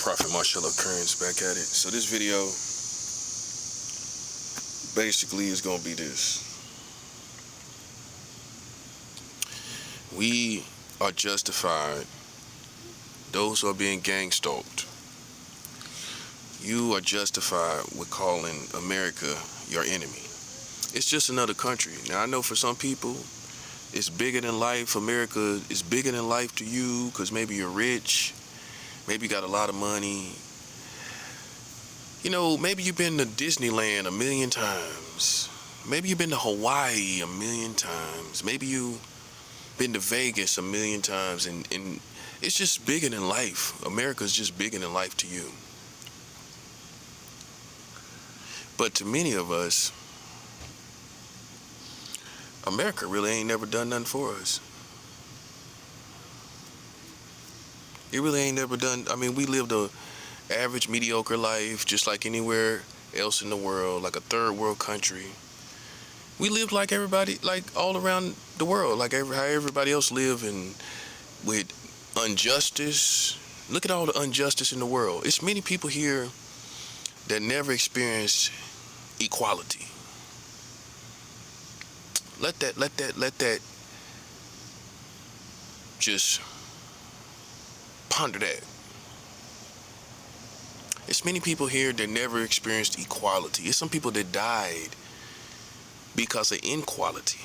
Prophet Marchello Currence back at it. So this video basically is going to be this. We are justified. Those who are being gang stalked. You are justified with calling America your enemy. It's just another country. Now I know for some people it's bigger than life. America is bigger than life to you because maybe you're rich. Maybe you got a lot of money. You know, maybe you've been to Disneyland a million times. Maybe you've been to Hawaii a million times. Maybe you've been to Vegas a million times. And it's just bigger than life. America's just bigger than life to you. But to many of us, America really ain't never done nothing for us. It really ain't never done. I mean, we lived a average, mediocre life, just like anywhere else in the world, like a third world country. We lived like everybody, like all around the world, like how everybody else live, and with injustice. Look at all the injustice in the world. It's many people here that never experienced equality. Let that just ponder that. It's many people here that never experienced equality. It's some people that died because of inequality.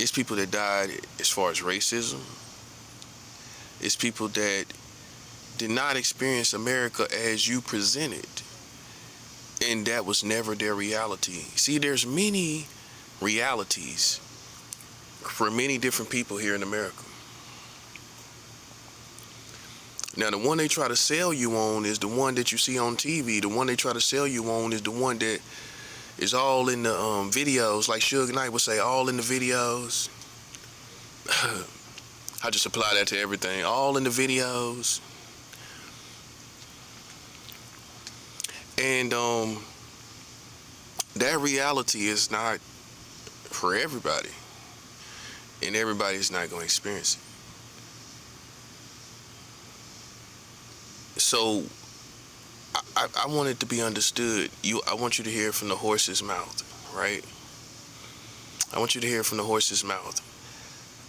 It's people that died as far as racism. It's people that did not experience America as you presented, and that was never their reality. See, there's many realities for many different people here in America. Now, the one they try to sell you on is the one that you see on TV. The one they try to sell you on is the one that is all in the videos, like Suge Knight would say, all in the videos. I just apply that to everything. All in the videos. And that reality is not for everybody. And everybody's not going to experience it. So I want it to be understood. I want you to hear it from the horse's mouth, right? I want you to hear it from the horse's mouth.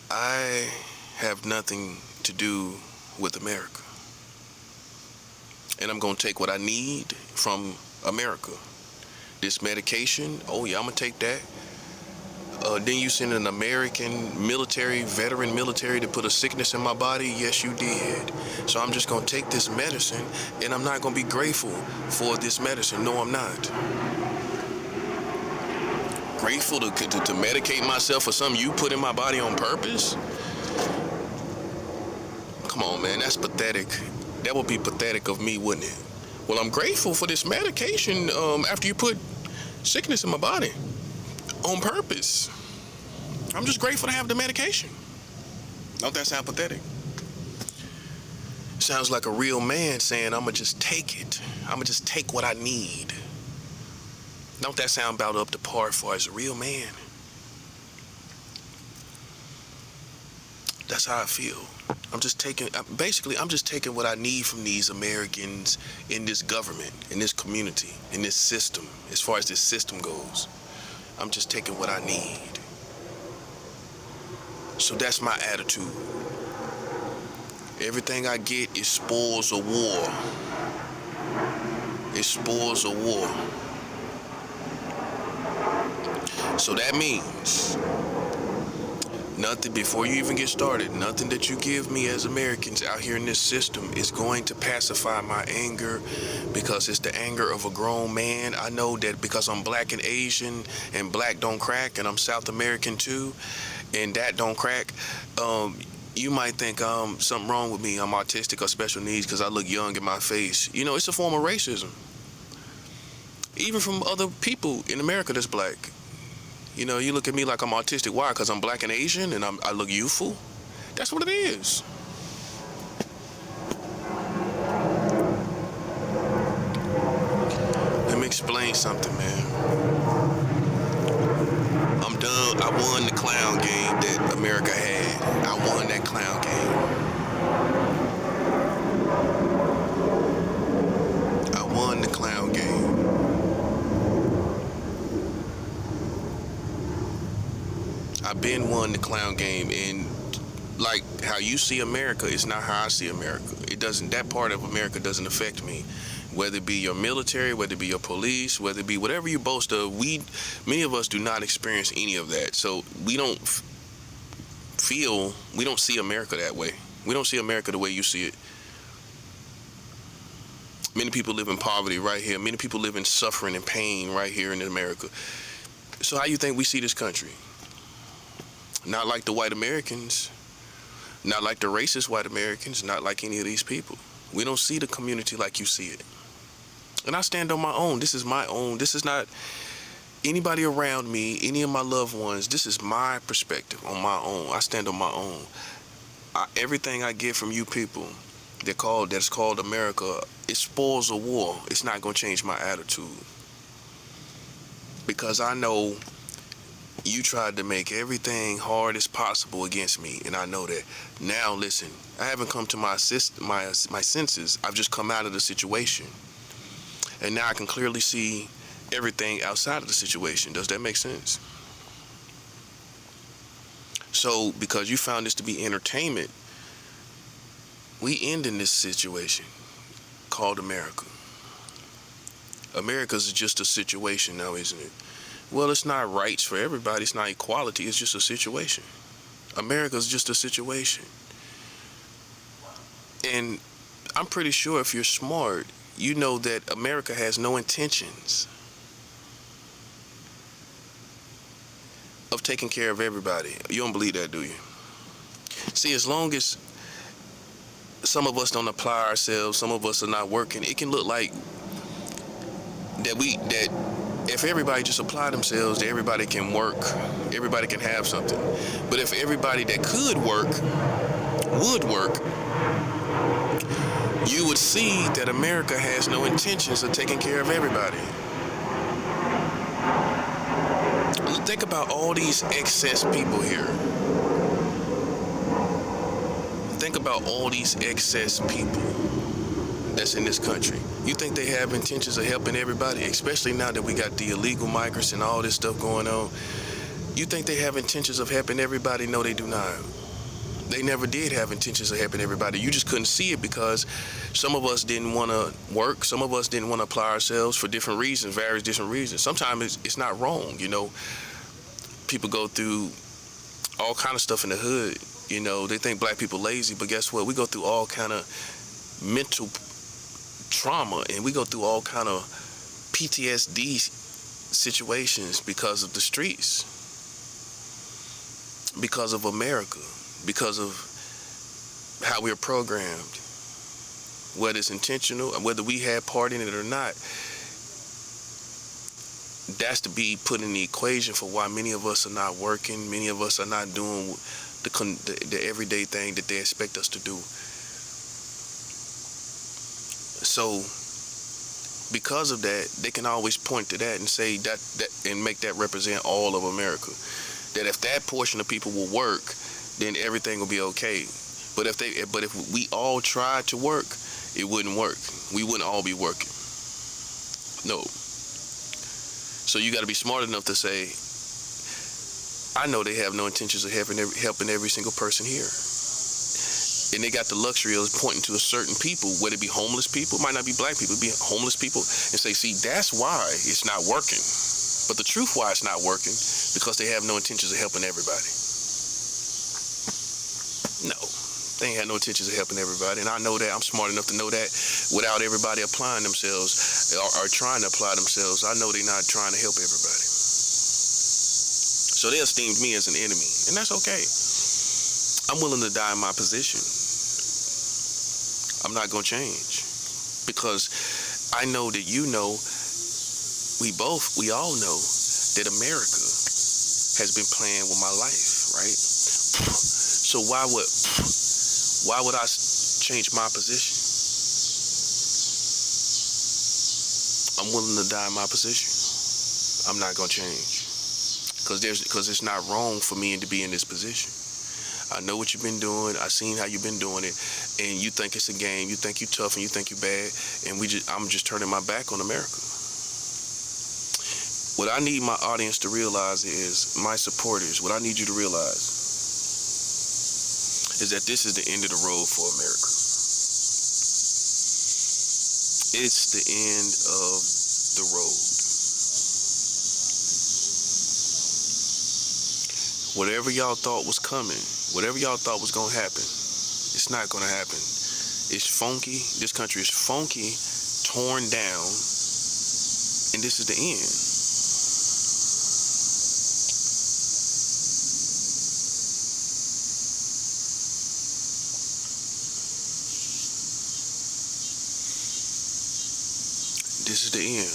I have nothing to do with America. And I'm going to take what I need from America. This medication, oh yeah, I'm going to take that. Then you send an American military, veteran military, to put a sickness in my body? Yes, you did. So I'm just going to take this medicine, and I'm not going to be grateful for this medicine. No, I'm not. Grateful to medicate myself for something you put in my body on purpose? Come on, man, that's pathetic. That would be pathetic of me, wouldn't it? Well, I'm grateful for this medication after you put sickness in my body on purpose. I'm just grateful to have the medication. Don't that sound pathetic? Sounds like a real man saying, I'm going to just take it. I'm going to just take what I need. Don't that sound about up to par as far as a real man? That's how I feel. I'm just taking what I need from these Americans in this government, in this community, in this system, as far as this system goes. I'm just taking what I need. So that's my attitude. Everything I get is spoils of war. It's spoils of war. So that means nothing, before you even get started, nothing that you give me as Americans out here in this system is going to pacify my anger, because it's the anger of a grown man. I know that because I'm black and Asian, and black don't crack, and I'm South American too, and that don't crack. You might think something wrong with me. I'm autistic or special needs because I look young in my face. You know, it's a form of racism. Even from other people in America that's black. You know, you look at me like I'm autistic. Why? Because I'm black and Asian and I look youthful? That's what it is. Let me explain something, man. I'm done. I won the clown game that America had. I won that clown game. been won the clown game, and like how you see America is not how I see America. It doesn't. That part of America doesn't affect me. Whether it be your military, whether it be your police, whether it be whatever you boast of, many of us do not experience any of that. So we don't we don't see America that way. We don't see America the way you see it. Many people live in poverty right here. Many people live in suffering and pain right here in America. So how you think we see this country? Not like the white Americans, not like the racist white Americans, not like any of these people. We don't see the community like you see it. And I stand on my own. This is my own. This is not anybody around me, any of my loved ones. This is my perspective on my own. I stand on my own. Everything I get from you people that's called America, it spoils a war. It's not going to change my attitude. Because I know you tried to make everything hard as possible against me, and I know that. Now listen, I haven't come to my senses. I've just come out of the situation. And now I can clearly see everything outside of the situation. Does that make sense? So, because you found this to be entertainment, we end in this situation called America. America's just a situation now, isn't it? Well, it's not rights for everybody. It's not equality. It's just a situation. America's just a situation. And I'm pretty sure if you're smart, you know that America has no intentions of taking care of everybody. You don't believe that, do you? See, as long as some of us don't apply ourselves, some of us are not working, it can look like that if everybody just apply themselves, that everybody can work, everybody can have something. But if everybody that could work would work, you would see that America has no intentions of taking care of everybody. Think about all these excess people here. Think about all these excess people that's in this country. You think they have intentions of helping everybody, especially now that we got the illegal migrants and all this stuff going on? You think they have intentions of helping everybody? No, they do not. They never did have intentions of helping everybody. You just couldn't see it because some of us didn't want to work. Some of us didn't want to apply ourselves for different reasons, various different reasons. Sometimes it's not wrong, you know. People go through all kind of stuff in the hood. You know, they think black people lazy, but guess what? We go through all kind of mental trauma, and we go through all kind of PTSD situations because of the streets, because of America, because of how we're programmed, whether it's intentional and whether we had part in it or not. That's to be put in the equation for why many of us are not working, many of us are not doing the everyday thing that they expect us to do. So because of that, they can always point to that and say that and make that represent all of America. That if that portion of people will work, then everything will be okay. But if we all tried to work, it wouldn't work. We wouldn't all be working. No. So you got to be smart enough to say, I know they have no intentions of helping every single person here. And they got the luxury of pointing to a certain people, whether it be homeless people, it might not be black people, it be homeless people, and say, see, that's why it's not working. But the truth why it's not working, because they have no intentions of helping everybody. No, they ain't had no intentions of helping everybody. And I know that. I'm smart enough to know that without everybody applying themselves or trying to apply themselves, I know they're not trying to help everybody. So they esteemed me as an enemy, and that's okay. I'm willing to die in my position. I'm not going to change, because I know that you know, we all know that America has been playing with my life, right? So why would I change my position? I'm willing to die in my position. I'm not going to change, because it's not wrong for me to be in this position. I know what you've been doing. I seen how you've been doing it, and you think it's a game. You think you tough and you think you bad, and I'm just turning my back on America. What I need my audience to realize is, my supporters, what I need you to realize is that this is the end of the road for America. It's the end of the road. Whatever y'all thought was coming, whatever y'all thought was going to happen, it's not going to happen. It's funky. This country is funky, torn down, and this is the end. This is the end.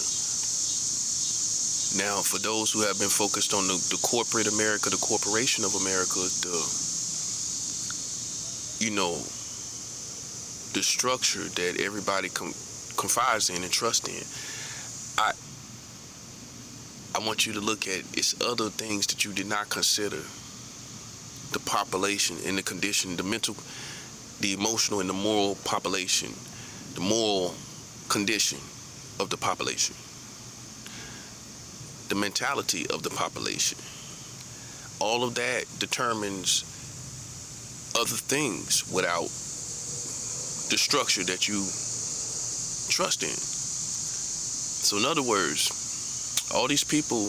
Now, for those who have been focused on the corporate America, the corporation of America, the structure that everybody confides in and trusts in, I want you to look at its other things that you did not consider. The population and the condition, the mental, the emotional and the moral population, the moral condition of the population, the mentality of the population. All of that determines other things without the structure that you trust in. So in other words, all these people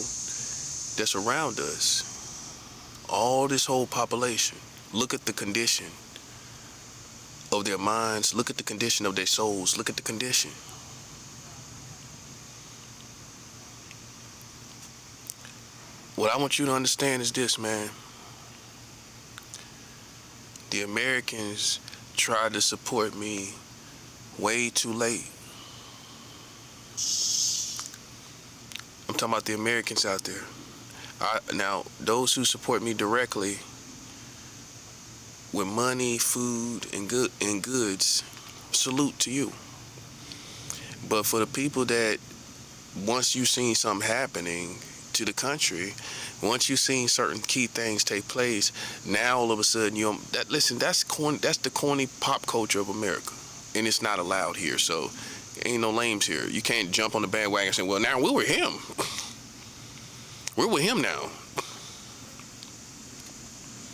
that's around us, all this whole population, look at the condition of their minds, look at the condition of their souls, look at the condition. What I want you to understand is this, man. The Americans tried to support me way too late. I'm talking about the Americans out there. Now, those who support me directly with money, food, and goods, salute to you. But for the people that, once you've seen something happening to the country, once you've seen certain key things take place, now all of a sudden that's corny, that's the corny pop culture of America, and it's not allowed here. So ain't no lames here. You can't jump on the bandwagon and say, well, now we're with him. We're with him now.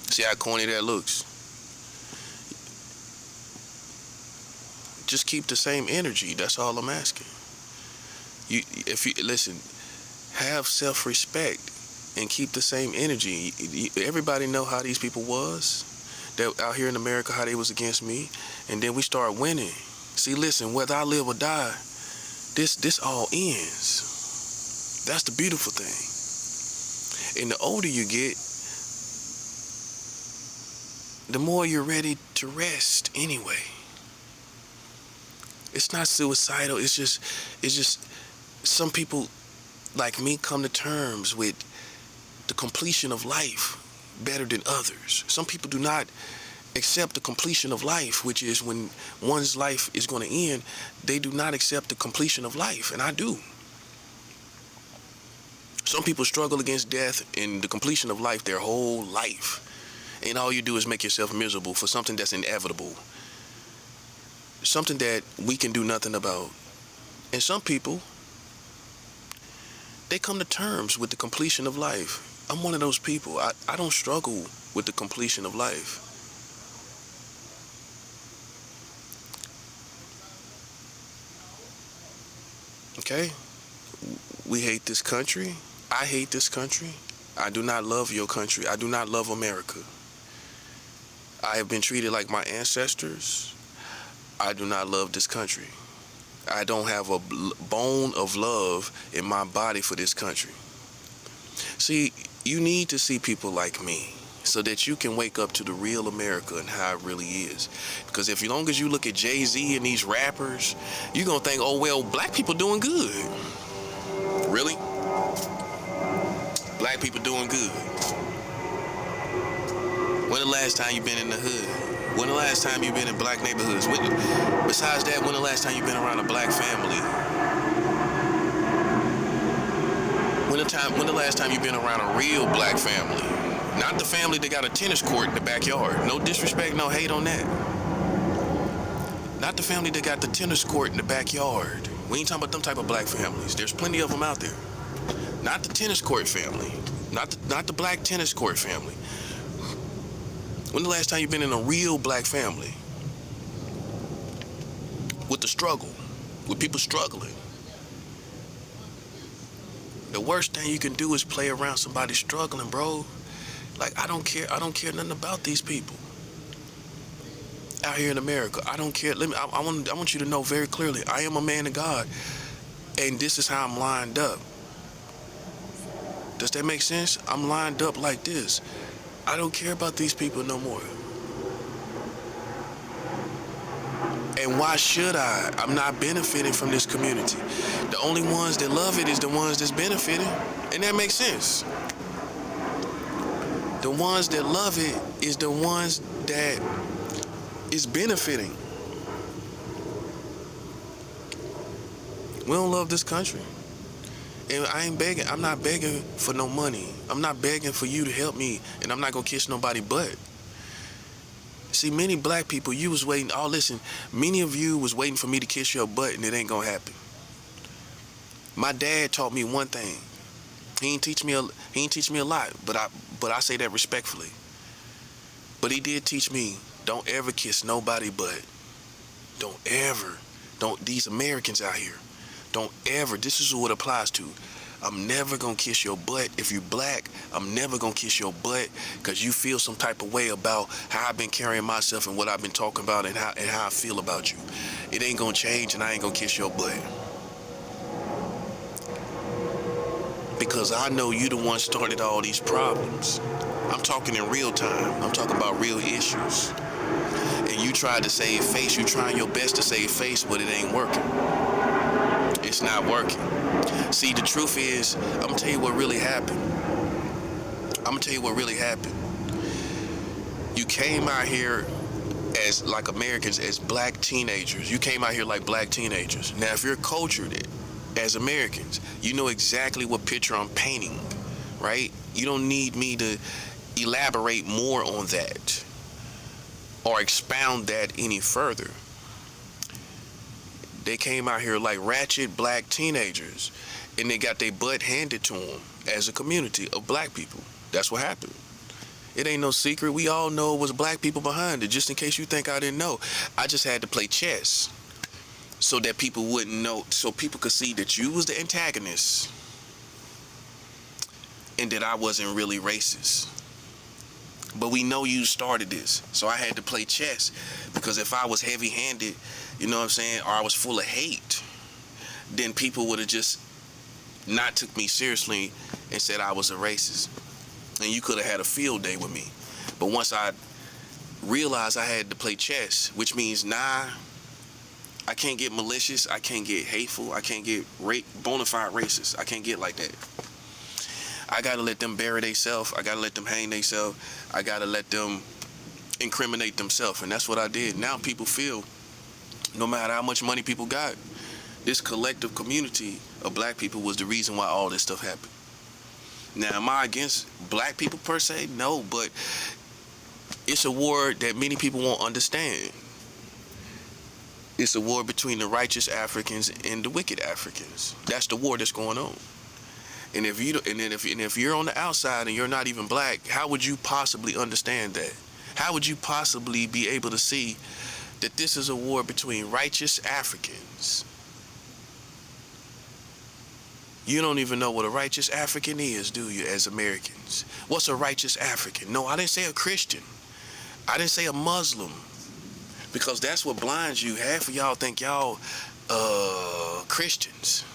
See how corny that looks? Just keep the same energy. That's all I'm asking. If you listen, have self-respect and keep the same energy. Everybody know how these people was that out here in America, how they was against me, and then we start winning. See, listen, whether I live or die, this all ends. That's the beautiful thing. And the older you get, the more you're ready to rest anyway. It's not suicidal. It's just some people like me come to terms with the completion of life better than others. Some people do not accept the completion of life, which is when one's life is going to end, they do not accept the completion of life, and I do. Some people struggle against death and the completion of life their whole life, and all you do is make yourself miserable for something that's inevitable, something that we can do nothing about. And some people, they come to terms with the completion of life. I'm one of those people. I don't struggle with the completion of life. Okay? We hate this country. I hate this country. I do not love your country. I do not love America. I have been treated like my ancestors. I do not love this country. I don't have a bone of love in my body for this country. See, you need to see people like me so that you can wake up to the real America and how it really is. Because as long as you look at Jay-Z and these rappers, you're going to think, oh, well, black people doing good. Really? Black people doing good. When the last time you been in the hood? When the last time you been in black neighborhoods? Besides that, when the last time you been around a black family? When the last time you been around a real black family? Not the family that got a tennis court in the backyard. No disrespect, no hate on that. Not the family that got the tennis court in the backyard. We ain't talking about them type of black families. There's plenty of them out there. Not the tennis court family. Not the black tennis court family. When the last time you've been in a real black family? With the struggle. With people struggling. The worst thing you can do is play around somebody struggling, bro. Like, I don't care nothing about these people out here in America. I don't care. I want you to know very clearly, I am a man of God, and this is how I'm lined up. Does that make sense? I'm lined up like this. I don't care about these people no more. And why should I? I'm not benefiting from this community. The only ones that love it is the ones that's benefiting. And that makes sense. The ones that love it is the ones that is benefiting. We don't love this country. And I ain't begging. I'm not begging for no money. I'm not begging for you to help me. And I'm not going to kiss nobody's butt. See, many black people, you was waiting. Oh, listen, many of you was waiting for me to kiss your butt, and it ain't going to happen. My dad taught me one thing. He ain't teach me a lot, but I say that respectfully. But he did teach me, don't ever kiss nobody butt. Don't these Americans out here. Don't ever, this is what it applies to. I'm never gonna kiss your butt. If you're black, I'm never gonna kiss your butt because you feel some type of way about how I've been carrying myself and what I've been talking about and how I feel about you. It ain't gonna change, and I ain't gonna kiss your butt. Because I know you the one started all these problems. I'm talking in real time. I'm talking about real issues. And you tried to save face. You trying your best to save face, but it ain't working. It's not working. See, the truth is, I'm gonna tell you what really happened. You came out here as like Americans, as black teenagers. You came out here like black teenagers. Now, if you're cultured as Americans, you know exactly what picture I'm painting, right? You don't need me to elaborate more on that or expound that any further. They came out here like ratchet black teenagers, and they got their butt handed to them as a community of black people. That's what happened. It ain't no secret. We all know it was black people behind it. Just in case you think I didn't know, I just had to play chess so that people wouldn't know, so people could see that you was the antagonist and that I wasn't really racist. But we know you started this, so I had to play chess, because if I was heavy-handed, you know what I'm saying, or I was full of hate, then people would have just not took me seriously and said I was a racist. And you could have had a field day with me. But once I realized I had to play chess, which means, nah, I can't get malicious, I can't get hateful, I can't get bona fide racist. I can't get like that. I gotta let them bury themselves. I gotta let them hang themselves. I gotta let them incriminate themselves. And that's what I did. Now people feel, no matter how much money people got, this collective community of black people was the reason why all this stuff happened. Now, am I against black people per se? No, but it's a war that many people won't understand. It's a war between the righteous Africans and the wicked Africans. That's the war that's going on. And if you're on the outside and you're not even black, how would you possibly understand that? How would you possibly be able to see that this is a war between righteous Africans? You don't even know what a righteous African is, do you, as Americans? What's a righteous African? No, I didn't say a Christian. I didn't say a Muslim. Because that's what blinds you. Half of y'all think y'all Christians.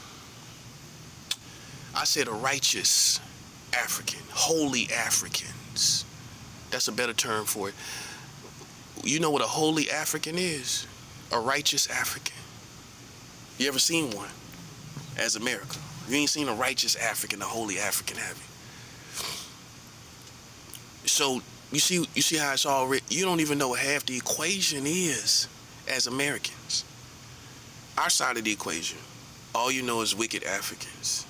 I said a righteous African, holy Africans. That's a better term for it. You know what a holy African is? A righteous African. You ever seen one as America? You ain't seen a righteous African, a holy African, have you? So you see how it's all written. You don't even know what half the equation is as Americans. Our side of the equation, all you know is wicked Africans.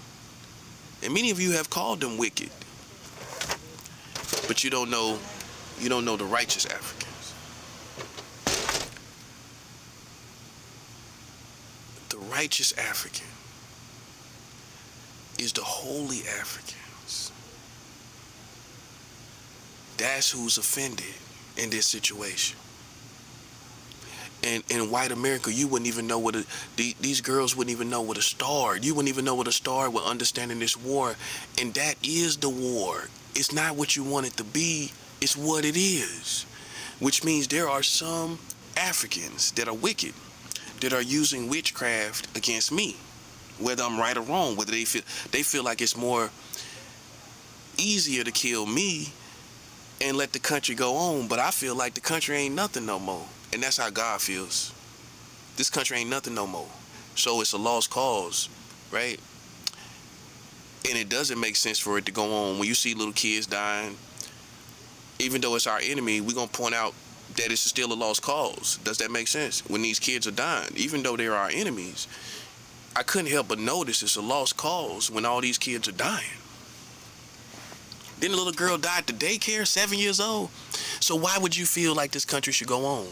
And many of you have called them wicked. But you don't know the righteous Africans. The righteous African is the holy Africans. That's who's offended in this situation. And in white America, you wouldn't even know these girls wouldn't even know where to start. You wouldn't even know where to start with understanding this war. And that is the war. It's not what you want it to be. It's what it is. Which means there are some Africans that are wicked, that are using witchcraft against me, whether I'm right or wrong, whether they feel like it's more easier to kill me and let the country go on. But I feel like the country ain't nothing no more. And that's how God feels. This country ain't nothing no more. So it's a lost cause, right? And it doesn't make sense for it to go on. When you see little kids dying, even though it's our enemy, we're going to point out that it's still a lost cause. Does that make sense? When these kids are dying, even though they're our enemies, I couldn't help but notice it's a lost cause when all these kids are dying. Then the little girl died at the daycare, 7 years old. So why would you feel like this country should go on?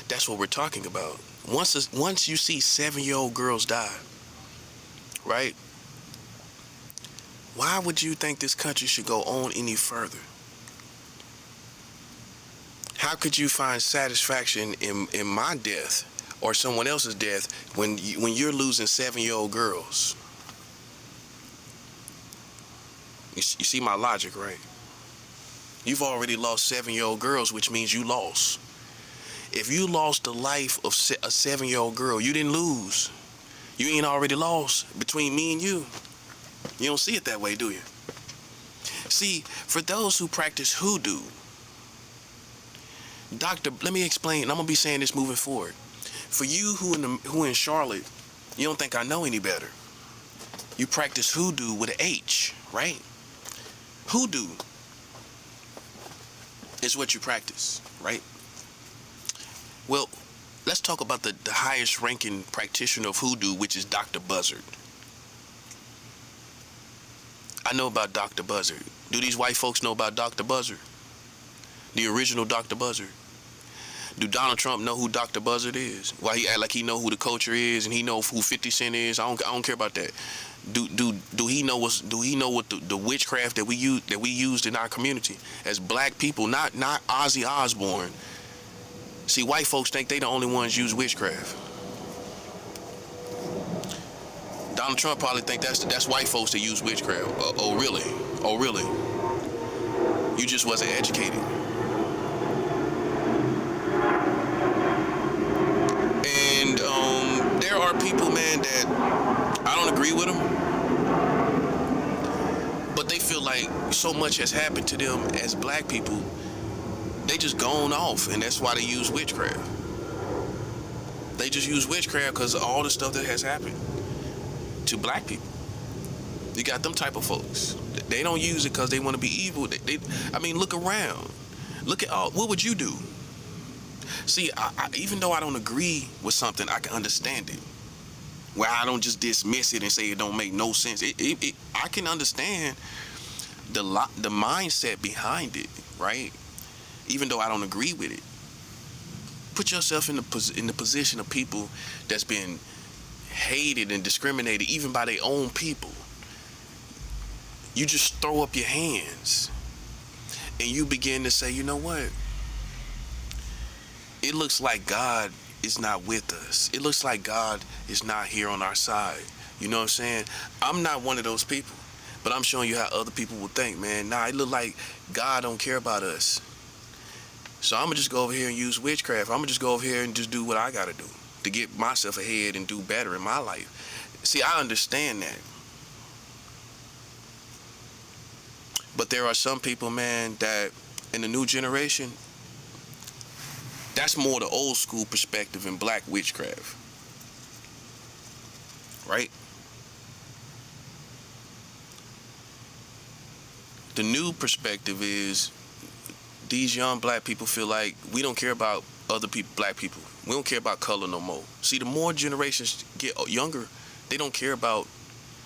That's what we're talking about. Once you see 7-year-old girls die, right? Why would you think this country should go on any further? How could you find satisfaction in my death or someone else's death when you're losing 7-year-old girls? You see my logic, right? You've already lost 7-year-old girls, which means you lost. If you lost the life of a 7-year-old girl, you didn't lose. You ain't already lost between me and you. You don't see it that way, do you? See, for those who practice hoodoo, let me explain. I'm gonna be saying this moving forward. For you who in Charlotte, you don't think I know any better. You practice hoodoo with an H, right? Hoodoo is what you practice, right? Well, let's talk about the highest ranking practitioner of hoodoo, which is Dr. Buzzard. I know about Dr. Buzzard. Do these white folks know about Dr. Buzzard? The original Dr. Buzzard? Do Donald Trump know who Dr. Buzzard is? Why he act like he know who the culture is and he know who 50 Cent is? I don't care about that. Do he know what the witchcraft that we used in our community as black people, not Ozzy Osbourne. See, white folks think they the only ones use witchcraft. Donald Trump probably think that's white folks that use witchcraft. Oh really? Oh really? You just wasn't educated. And there are people, man, that I don't agree with them, but they feel like so much has happened to them as black people, they just gone off, and that's why they use witchcraft. They just use witchcraft because of all the stuff that has happened to black people. You got them type of folks. They don't use it because they want to be evil. I mean, look around. Look at what would you do? See, even though I don't agree with something, I can understand it. Where I don't just dismiss it and say it don't make no sense. I can understand the mindset behind it, right? Even though I don't agree with it. Put yourself in the position of people that's been hated and discriminated even by their own people. You just throw up your hands and you begin to say, you know what? It looks like God is not with us. It looks like God is not here on our side. You know what I'm saying? I'm not one of those people, but I'm showing you how other people will think, man. Nah, it look like God don't care about us. So I'm gonna just go over here and use witchcraft. I'm gonna just go over here and just do what I gotta do to get myself ahead and do better in my life. See, I understand that. But there are some people, man, that in the new generation, that's more the old school perspective in black witchcraft. Right? The new perspective is these young black people feel like we don't care about other people, black people. We don't care about color no more. See, the more generations get younger, they don't care about,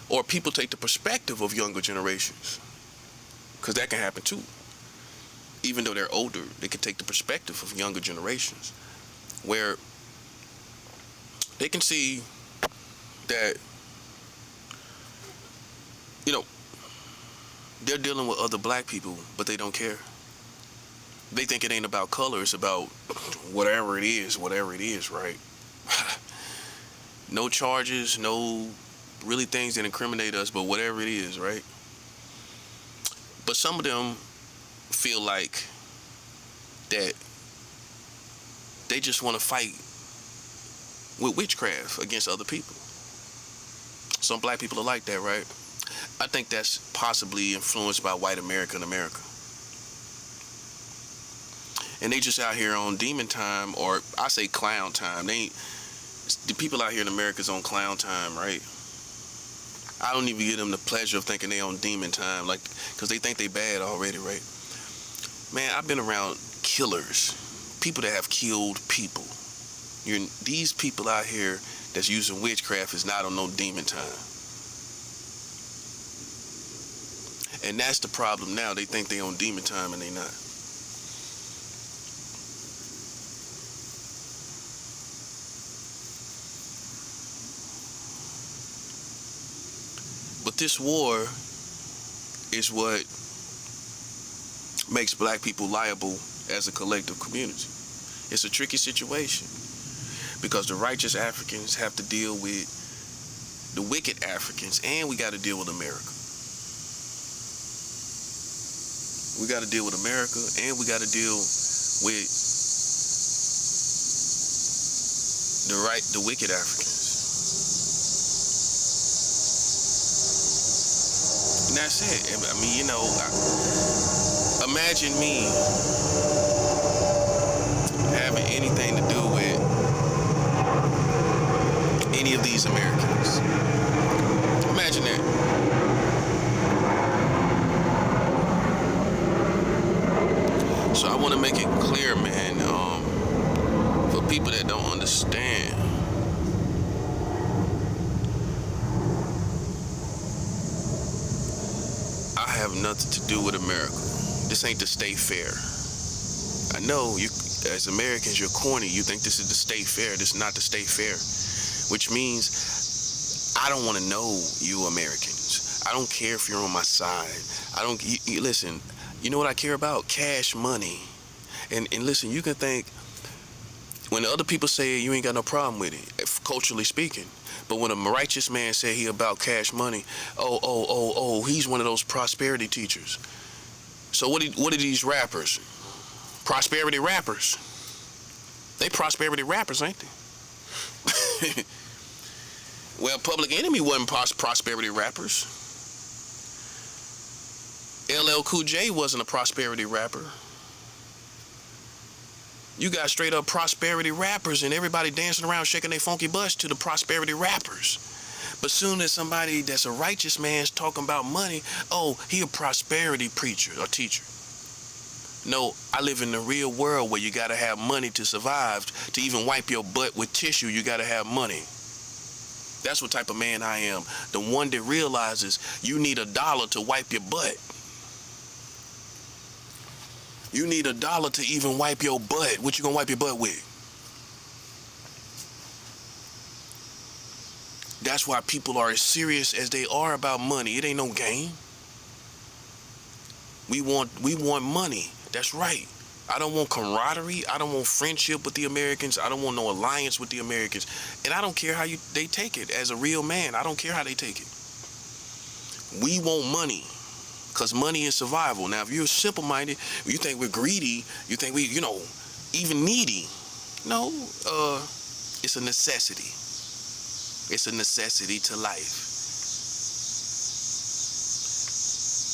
or people take the perspective of younger generations. Because that can happen too. Even though they're older, they can take the perspective of younger generations. Where They can see that, you know, they're dealing with other black people, but they don't care. They think it ain't about color, it's about whatever it is, right? No charges, no really things that incriminate us, but whatever it is, right? But some of them feel like that they just want to fight with witchcraft against other people. Some black people are like that, right? I think that's possibly influenced by white America and America. And they just out here on demon time, or I say clown time. The people out here in America is on clown time, right? I don't even give them the pleasure of thinking they on demon time, like, because they think they bad already, right? Man, I've been around killers, people that have killed people. These people out here that's using witchcraft is not on no demon time. And that's the problem now. They think they on demon time and they not. But this war is what makes black people liable as a collective community. It's a tricky situation because the righteous Africans have to deal with the wicked Africans, and we got to deal with America. We got to deal with America, and we got to deal with the wicked Africans. And that's it. I mean, you know, imagine me having anything to do with any of these Americans. Imagine that. So I want to make it clear, man, for people that don't understand. I have nothing to do with America. This ain't the state fair. I know you, as Americans, you're corny. You think this is the state fair. This is not the state fair, which means I don't want to know you Americans. I don't care if you're on my side. Listen, you know what I care about? Cash money. And listen, you can think, when other people say it, you ain't got no problem with it, if culturally speaking. But when a righteous man say he about cash money, he's one of those prosperity teachers. So what are these rappers? Prosperity rappers. They prosperity rappers, ain't they? Well, Public Enemy wasn't prosperity rappers. LL Cool J wasn't a prosperity rapper. You got straight up prosperity rappers and everybody dancing around shaking their funky butts to the prosperity rappers. But soon as somebody that's a righteous man's talking about money, he a prosperity preacher or teacher. No, I live in the real world where you gotta have money to survive. To even wipe your butt with tissue, you gotta have money. That's what type of man I am. The one that realizes you need $1 to wipe your butt. You need $1 to even wipe your butt. What you gonna wipe your butt with? That's why people are as serious as they are about money. It ain't no game. We want money. That's right. I don't want camaraderie. I don't want friendship with the Americans. I don't want no alliance with the Americans. And I don't care how they take it. As a real man, I don't care how they take it. We want money. Because money is survival. Now, if you're simple-minded, you think we're greedy, you think we, even needy. No, it's a necessity. It's a necessity to life.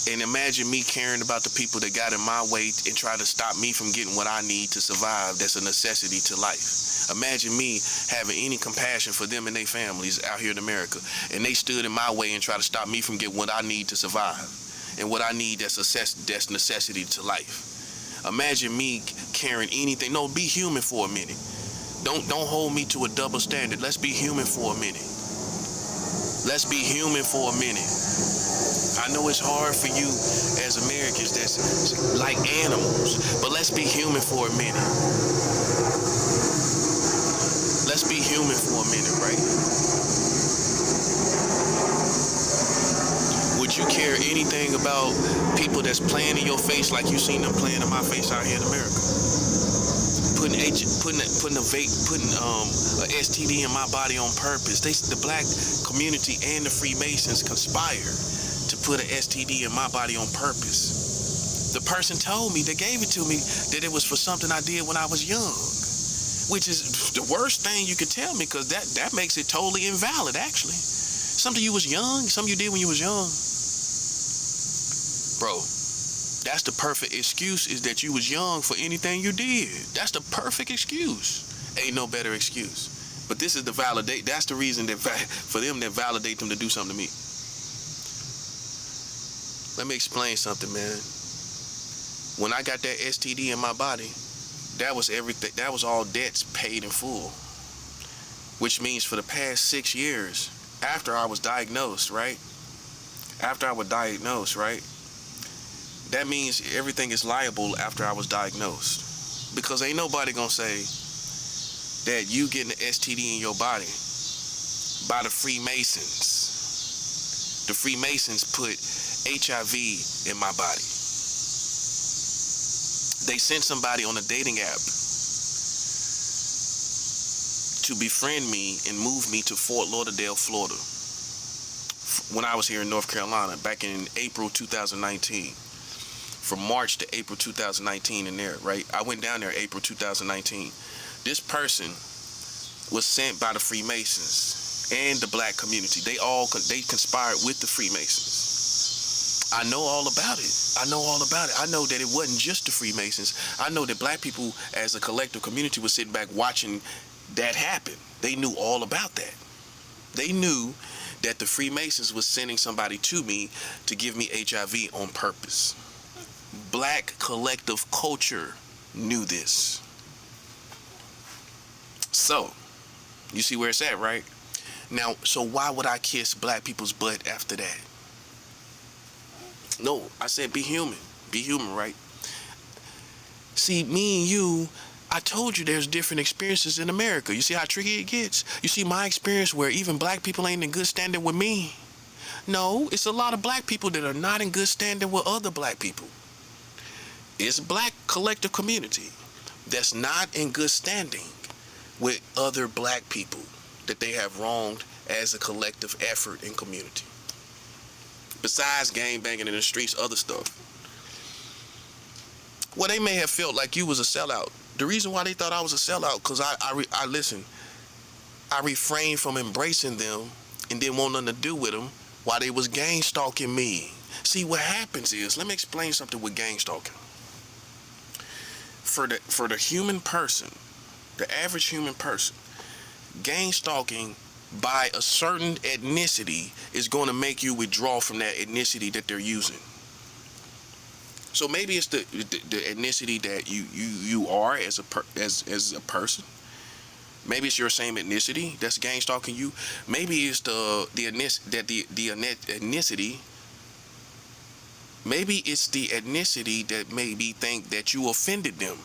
And imagine me caring about the people that got in my way and try to stop me from getting what I need to survive. That's a necessity to life. Imagine me having any compassion for them and their families out here in America, and they stood in my way and try to stop me from getting what I need to survive. And what I need, that's necessity to life. Imagine me caring anything. No, be human for a minute. Don't hold me to a double standard. Let's be human for a minute. Let's be human for a minute. I know it's hard for you as Americans that's like animals, but let's be human for a minute. Let's let's be human for a minute, right? Would you care anything about people that's playing in your face like you seen them playing in my face out here in America? Putting a STD in my body on purpose. The black community and the Freemasons conspired to put an STD in my body on purpose. The person told me, they gave it to me, that it was for something I did when I was young, which is the worst thing you could tell me, because that makes it totally invalid, actually. Something you was young, something you did when you was young. Bro, that's the perfect excuse, is that you was young for anything you did. That's the perfect excuse. Ain't no better excuse. But this is the validate. That's the reason that for them that validate them to do something to me. Let me explain something, man. When I got that STD in my body, that was everything. That was all debts paid in full. Which means for the past 6 years, after I was diagnosed, right? After I was diagnosed, right? That means everything is liable after I was diagnosed. Because ain't nobody gonna say that you getting an STD in your body by the Freemasons. The Freemasons put HIV in my body. They sent somebody on a dating app to befriend me and move me to Fort Lauderdale, Florida, when I was here in North Carolina back in April 2019. From March to April 2019 in there, right? I went down there April 2019. This person was sent by the Freemasons and the black community. They conspired with the Freemasons. I know all about it. I know all about it. I know that it wasn't just the Freemasons. I know that black people as a collective community was sitting back watching that happen. They knew all about that. They knew that the Freemasons was sending somebody to me to give me HIV on purpose. Black collective culture knew this. So, you see where it's at, right? Now, so why would I kiss black people's butt after that? No, I said be human. Be human, right? See, me and you, I told you there's different experiences in America. You see how tricky it gets? You see my experience where even black people ain't in good standing with me? No, it's a lot of black people that are not in good standing with other black people. It's a black collective community that's not in good standing with other black people that they have wronged as a collective effort and community. Besides gang banging in the streets, other stuff. Well, they may have felt like you was a sellout. The reason why they thought I was a sellout, because I listen, I refrained from embracing them and didn't want nothing to do with them while they was gang stalking me. See, what happens is, let me explain something with gang stalking. For the human person, the average human person, gang stalking by a certain ethnicity is going to make you withdraw from that ethnicity that they're using. So maybe it's the ethnicity that you are as a person. Maybe it's your same ethnicity that's gang stalking you. Maybe it's the ethnicity. Maybe it's the ethnicity that maybe think that you offended them.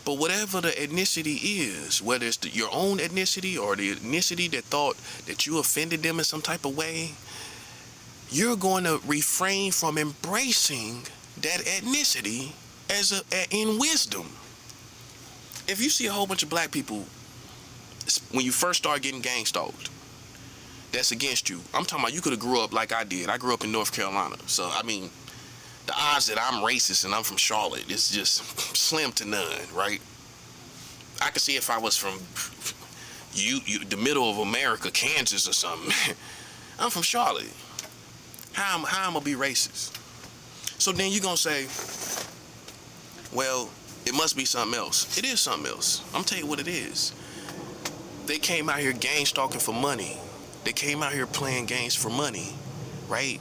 But whatever the ethnicity is, whether it's your own ethnicity or the ethnicity that thought that you offended them in some type of way, you're going to refrain from embracing that ethnicity in wisdom. If you see a whole bunch of black people, when you first start getting gang stalked, that's against you. I'm talking about you could have grew up like I did. I grew up in North Carolina. So, I mean, the odds that I'm racist and I'm from Charlotte is just slim to none, right? I could see if I was from the middle of America, Kansas or something. I'm from Charlotte. How am I going to be racist? So then you're going to say, well, it must be something else. It is something else. I'm telling you what it is. They came out here gang stalking for money. They came out here playing games for money, right?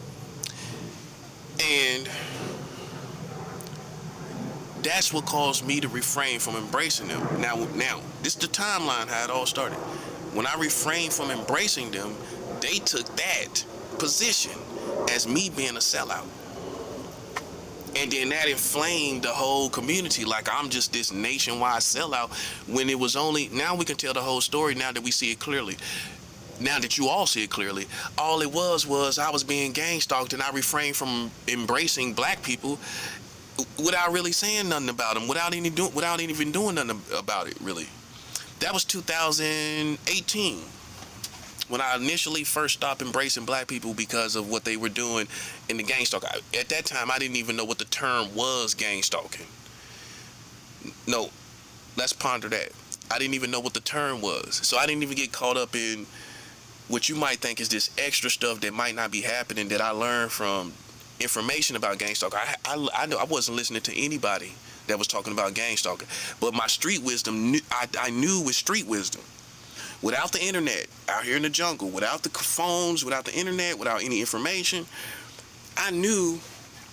And that's what caused me to refrain from embracing them. Now, this is the timeline how it all started. When I refrained from embracing them, they took that position as me being a sellout. And then that inflamed the whole community, like I'm just this nationwide sellout, when it was only, now we can tell the whole story now that we see it clearly. Now that you all see it clearly, all it was I was being gang stalked, and I refrained from embracing black people without really saying nothing about them, without even doing nothing about it, really. That was 2018 when I initially first stopped embracing black people because of what they were doing in the gang stalk. At that time, I didn't even know what the term was, gang stalking. No, let's ponder that. I didn't even know what the term was. So I didn't even get caught up in what you might think is this extra stuff that might not be happening that I learned from information about gang stalking. I wasn't listening to anybody that was talking about gang stalking. But my street wisdom, I knew with street wisdom. Without the internet, out here in the jungle, without the phones, without the internet, without any information, I knew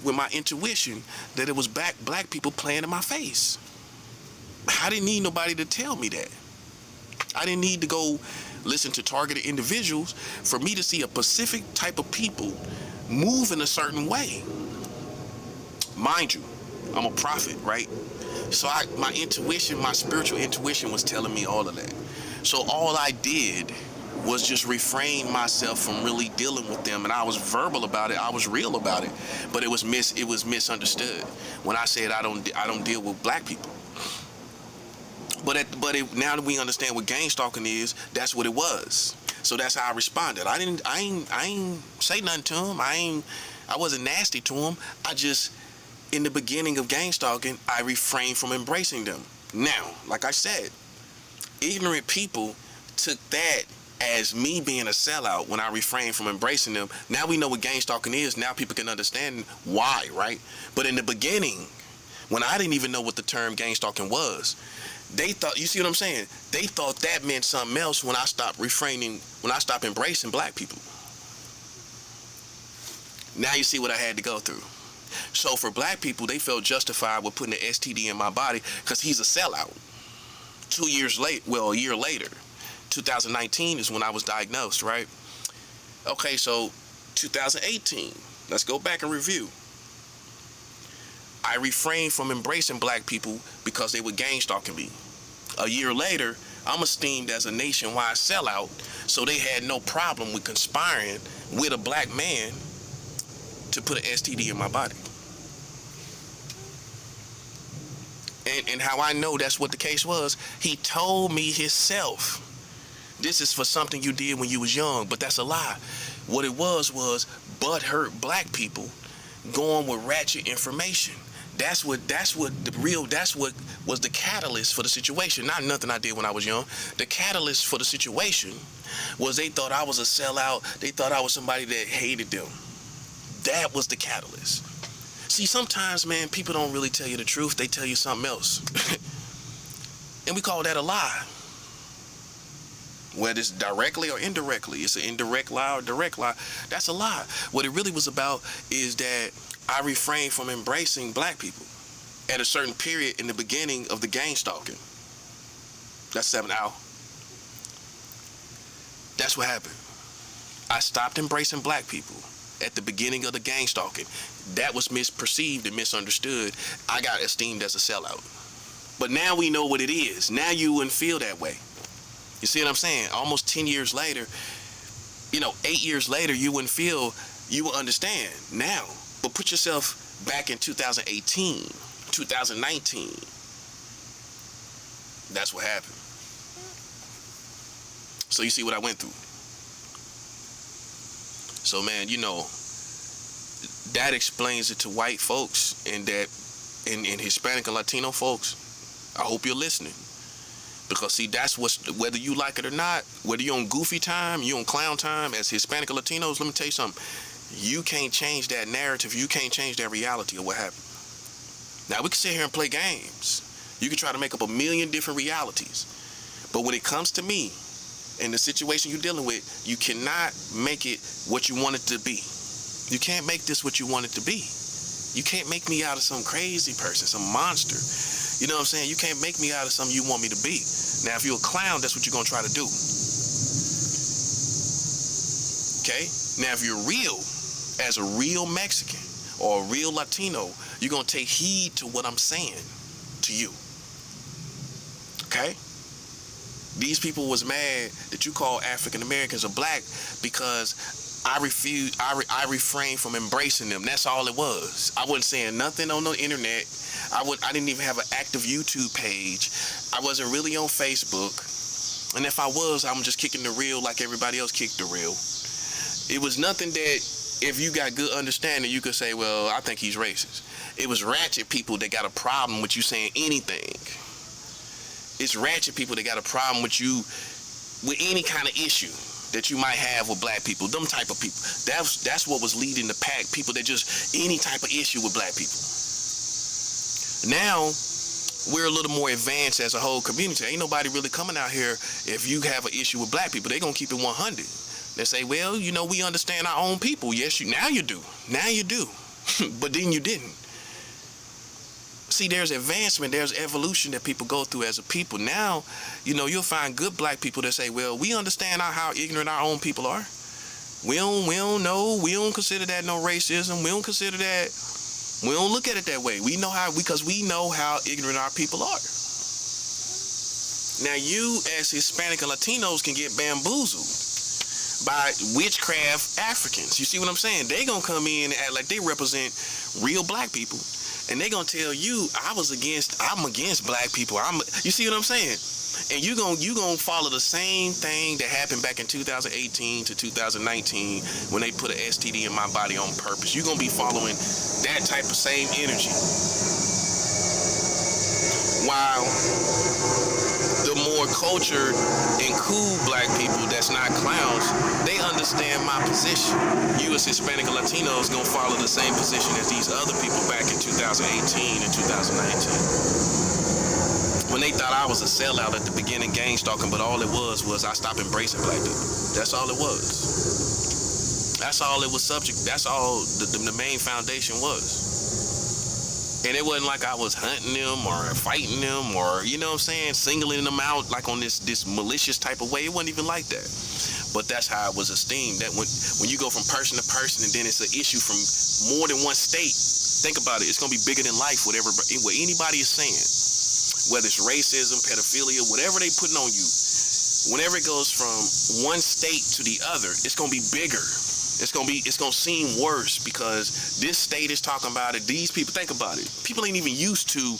with my intuition that it was black people playing in my face. I didn't need nobody to tell me that. I didn't need to go listen to targeted individuals for me to see a specific type of people move in a certain way. Mind you, I'm a prophet, right? So my intuition, my spiritual intuition was telling me all of that. So all I did was just refrain myself from really dealing with them, and I was verbal about it. I was real about it, but it was misunderstood when I said I don't deal with black people. But now that we understand what gang stalking is, that's what it was. So that's how I responded. I ain't say nothing to him. I wasn't nasty to him. I just, in the beginning of gang stalking, I refrained from embracing them. Now, like I said, ignorant people took that as me being a sellout when I refrained from embracing them. Now we know what gang stalking is. Now people can understand why, right? But in the beginning, when I didn't even know what the term gang stalking was, they thought, you see what I'm saying? They thought that meant something else when I stopped embracing black people. Now you see what I had to go through. So for black people, they felt justified with putting an STD in my body because he's a sellout. A year later, 2019 is when I was diagnosed, right? Okay, so 2018, let's go back and review. I refrained from embracing black people because they were gang stalking me. A year later, I'm esteemed as a nationwide sellout, so they had no problem with conspiring with a black man to put an STD in my body. And how I know that's what the case was, he told me himself, this is for something you did when you was young, but that's a lie. What it was butthurt black people going with ratchet information. That's what was the catalyst for the situation. Not nothing I did when I was young. The catalyst for the situation was they thought I was a sellout. They thought I was somebody that hated them. That was the catalyst. See, sometimes, man, people don't really tell you the truth. They tell you something else. And we call that a lie. Whether it's directly or indirectly. It's an indirect lie or direct lie. That's a lie. What it really was about is that I refrained from embracing black people at a certain period in the beginning of the gang stalking. That's 7 hours. That's what happened. I stopped embracing black people at the beginning of the gang stalking. That was misperceived and misunderstood. I got esteemed as a sellout. But now we know what it is. Now you wouldn't feel that way. You see what I'm saying? Almost 10 years later, 8 years later, you would understand now. But put yourself back in 2018, 2019. That's what happened. So you see what I went through. So man, that explains it to white folks and Hispanic and Latino folks. I hope you're listening. Because see, that's whether you like it or not, whether you're on goofy time, you're on clown time, as Hispanic or Latinos, let me tell you something. You can't change that narrative. You can't change that reality of what happened. Now, we can sit here and play games. You can try to make up a million different realities. But when it comes to me and the situation you're dealing with, you cannot make it what you want it to be. You can't make this what you want it to be. You can't make me out of some crazy person, some monster. You know what I'm saying? You can't make me out of something you want me to be. Now, if you're a clown, that's what you're going to try to do. Okay? Now, if you're real, as a real Mexican or a real Latino, you're gonna take heed to what I'm saying to you. Okay? These people was mad that you call African Americans or black because I refrained from embracing them. That's all it was. I wasn't saying nothing on the internet. I didn't even have an active YouTube page. I wasn't really on Facebook. And if I was, I'm just kicking the reel like everybody else kicked the reel. It was nothing that if you got good understanding, you could say, well, I think he's racist. It was ratchet people that got a problem with you saying anything. It's ratchet people that got a problem with you with any kind of issue that you might have with black people. Them type of people. That's what was leading the pack. People that just any type of issue with black people. Now we're a little more advanced as a whole community. Ain't nobody really coming out here if you have an issue with black people. They gonna keep it 100. They say, well, you know, we understand our own people. Yes, now you do. Now you do. But then you didn't. See, there's advancement, there's evolution that people go through as a people. Now, you know, you'll find good black people that say, well, we understand how ignorant our own people are. We don't know. We don't consider that no racism. We don't consider that. We don't look at it that way. We know how, because we know how ignorant our people are. Now, you as Hispanic and Latinos can get bamboozled by witchcraft Africans. You see what I'm saying? They gonna come in and act like they represent real black people. And they gonna tell you, I'm against black people. You see what I'm saying? And you gonna follow the same thing that happened back in 2018 to 2019 when they put an STD in my body on purpose. You're gonna be following that type of same energy. While the more cultured and cool black people that's not clowns, they understand my position. You as Hispanic and Latinos gonna follow the same position as these other people back in 2018 and 2019. When they thought I was a sellout at the beginning, gang stalking, but all it was I stopped embracing black people. That's all it was. That's all it was subject. That's all the main foundation was. And it wasn't like I was hunting them or fighting them or, you know what I'm saying, singling them out like on this malicious type of way. It wasn't even like that. But that's how it was esteemed. That when you go from person to person and then it's an issue from more than one state, think about it. It's going to be bigger than life, what anybody is saying. Whether it's racism, pedophilia, whatever they putting on you. Whenever it goes from one state to the other, it's going to be bigger. It's gonna seem worse because this state is talking about it. These people, think about it. People ain't even used to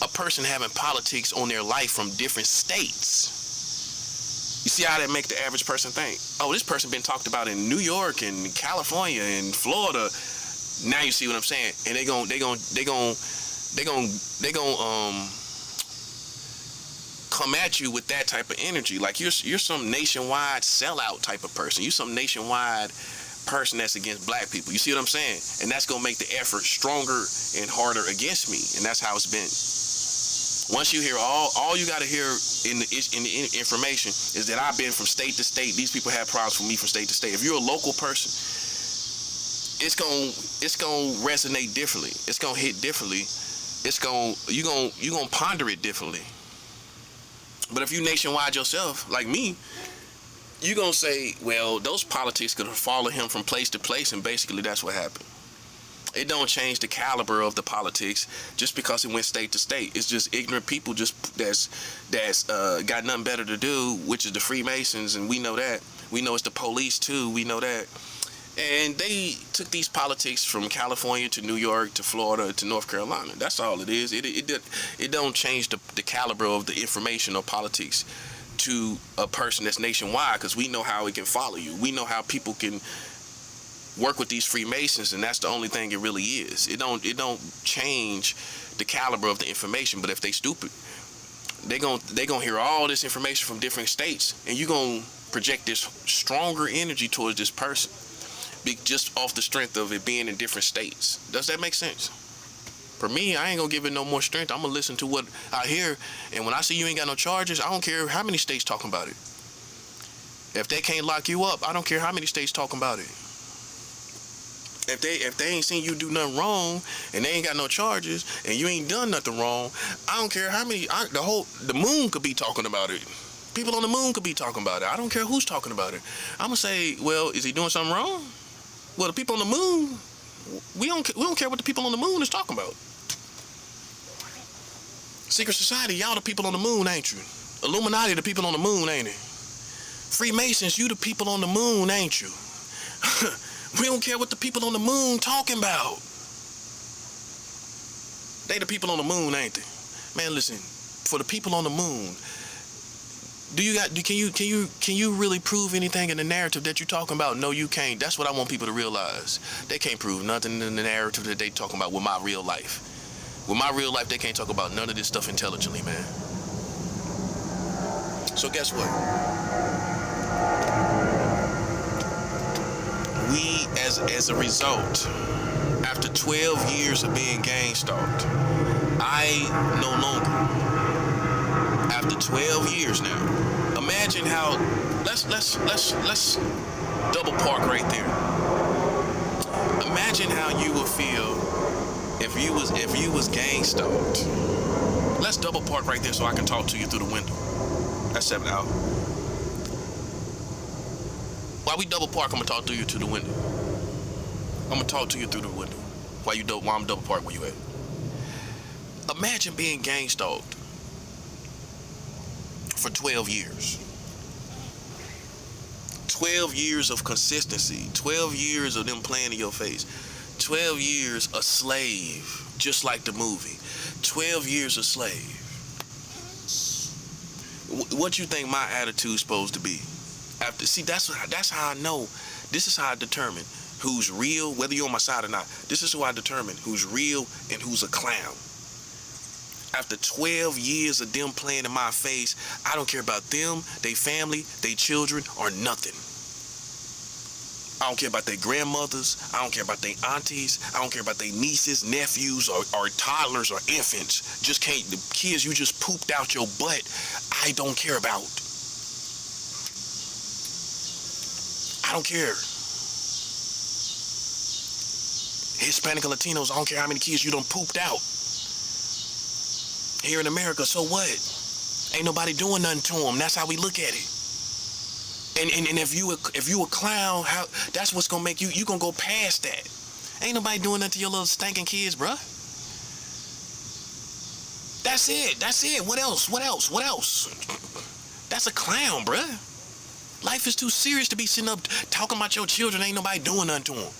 a person having politics on their life from different states. You see how that make the average person think? Oh, this person been talked about in New York and California and Florida. Now you see what I'm saying? And they gon' come at you with that type of energy, like you're some nationwide sellout type of person. You some nationwide person that's against black people. You see what I'm saying? And that's gonna make the effort stronger and harder against me. And that's how it's been. Once you hear all you gotta hear in the information is that I've been from state to state. These people have problems from me from state to state. If you're a local person, it's gonna resonate differently. It's gonna hit differently. You gonna ponder it differently. But if you nationwide yourself, like me, you gonna say, well, those politics could follow him from place to place, and basically that's what happened. It don't change the caliber of the politics just because it went state to state. It's just ignorant people that's got nothing better to do, which is the Freemasons, and we know that. We know it's the police too. We know that. And they took these politics from California to New York to Florida to North Carolina. That's all it is. It don't change the caliber of the information or politics to a person that's nationwide, because we know how it can follow you. We know how people can work with these Freemasons, and that's the only thing it really is. It don't change the caliber of the information. But if they stupid, they gonna hear all this information from different states, and you gonna project this stronger energy towards this person. Just off the strength of it being in different states. Does that make sense? For me, I ain't gonna give it no more strength. I'm gonna listen to what I hear, and when I see you ain't got no charges, I don't care how many states talking about it. If they can't lock you up, I don't care how many states talking about it. If they ain't seen you do nothing wrong and they ain't got no charges and you ain't done nothing wrong, I don't care how many. The moon could be talking about it. People on the moon could be talking about it. I don't care who's talking about it. I'm gonna say, well, is he doing something wrong? Well, the people on the moon, We don't care what the people on the moon is talking about. Secret society, y'all the people on the moon, ain't you? Illuminati, the people on the moon, ain't it? Freemasons, you the people on the moon, ain't you? We don't care what the people on the moon talking about. They the people on the moon, ain't they? Man, listen, for the people on the moon, can you really prove anything in the narrative that you're talking about? No, you can't. That's what I want people to realize. They can't prove nothing in the narrative that they talking about with my real life. With my real life, they can't talk about none of this stuff intelligently, man. So guess what? We, as a result, after 12 years of being gang stalked, I no longer, after 12 years now, imagine how, let's double park right there. Imagine how you would feel if you was gang stalked. Let's double park right there so I can talk to you through the window. That's 7 out. While we double park, I'm gonna talk to you through the window. I'm gonna talk to you through the window. While I'm double park, where you at? Imagine being gang stalked for 12 years. 12 years of consistency. 12 years of them playing in your face. 12 years a slave, just like the movie. 12 years a slave. What you think my attitude's supposed to be? That's how I know. This is how I determine who's real, whether you're on my side or not. This is who I determine who's real and who's a clown. After 12 years of them playing in my face, I don't care about them, their family, their children, or nothing. I don't care about their grandmothers. I don't care about their aunties. I don't care about their nieces, nephews, or toddlers or infants. The kids you just pooped out your butt, I don't care about. I don't care. Hispanic and Latinos, I don't care how many kids you done pooped out. Here in America, so what? Ain't nobody doing nothing to them. That's how we look at it. And if you a clown, that's what's gonna make you gonna go past that. Ain't nobody doing nothing to your little stinking kids, bruh. That's it. What else? That's a clown, bruh. Life is too serious to be sitting up talking about your children. Ain't nobody doing nothing to them.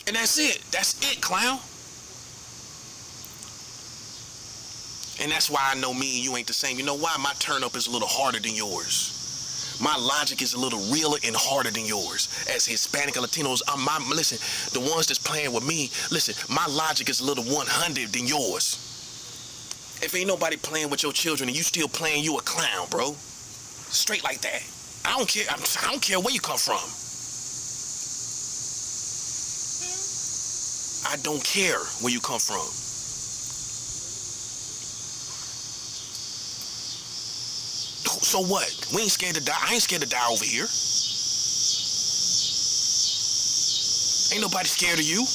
And that's it, clown. And that's why I know me and you ain't the same. You know why? My turn up is a little harder than yours. My logic is a little realer and harder than yours. As Hispanic and Latinos, listen, the ones that's playing with me, listen, my logic is a little 100 than yours. If ain't nobody playing with your children and you still playing, you a clown, bro. Straight like that. I don't care. I don't care where you come from. I don't care where you come from. So what? We ain't scared to die. I ain't scared to die over here. Ain't nobody scared of you.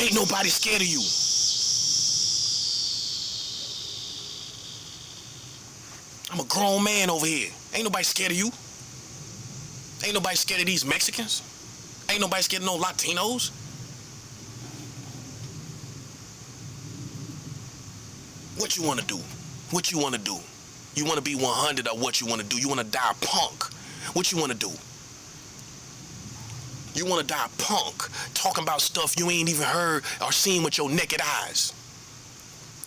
Ain't nobody scared of you. I'm a grown man over here. Ain't nobody scared of you. Ain't nobody scared of these Mexicans. Ain't nobody scared of no Latinos. What you want to do? What you want to do? You want to be 100 or what you want to do? You want to die punk? What you want to do? You want to die punk, talking about stuff you ain't even heard or seen with your naked eyes.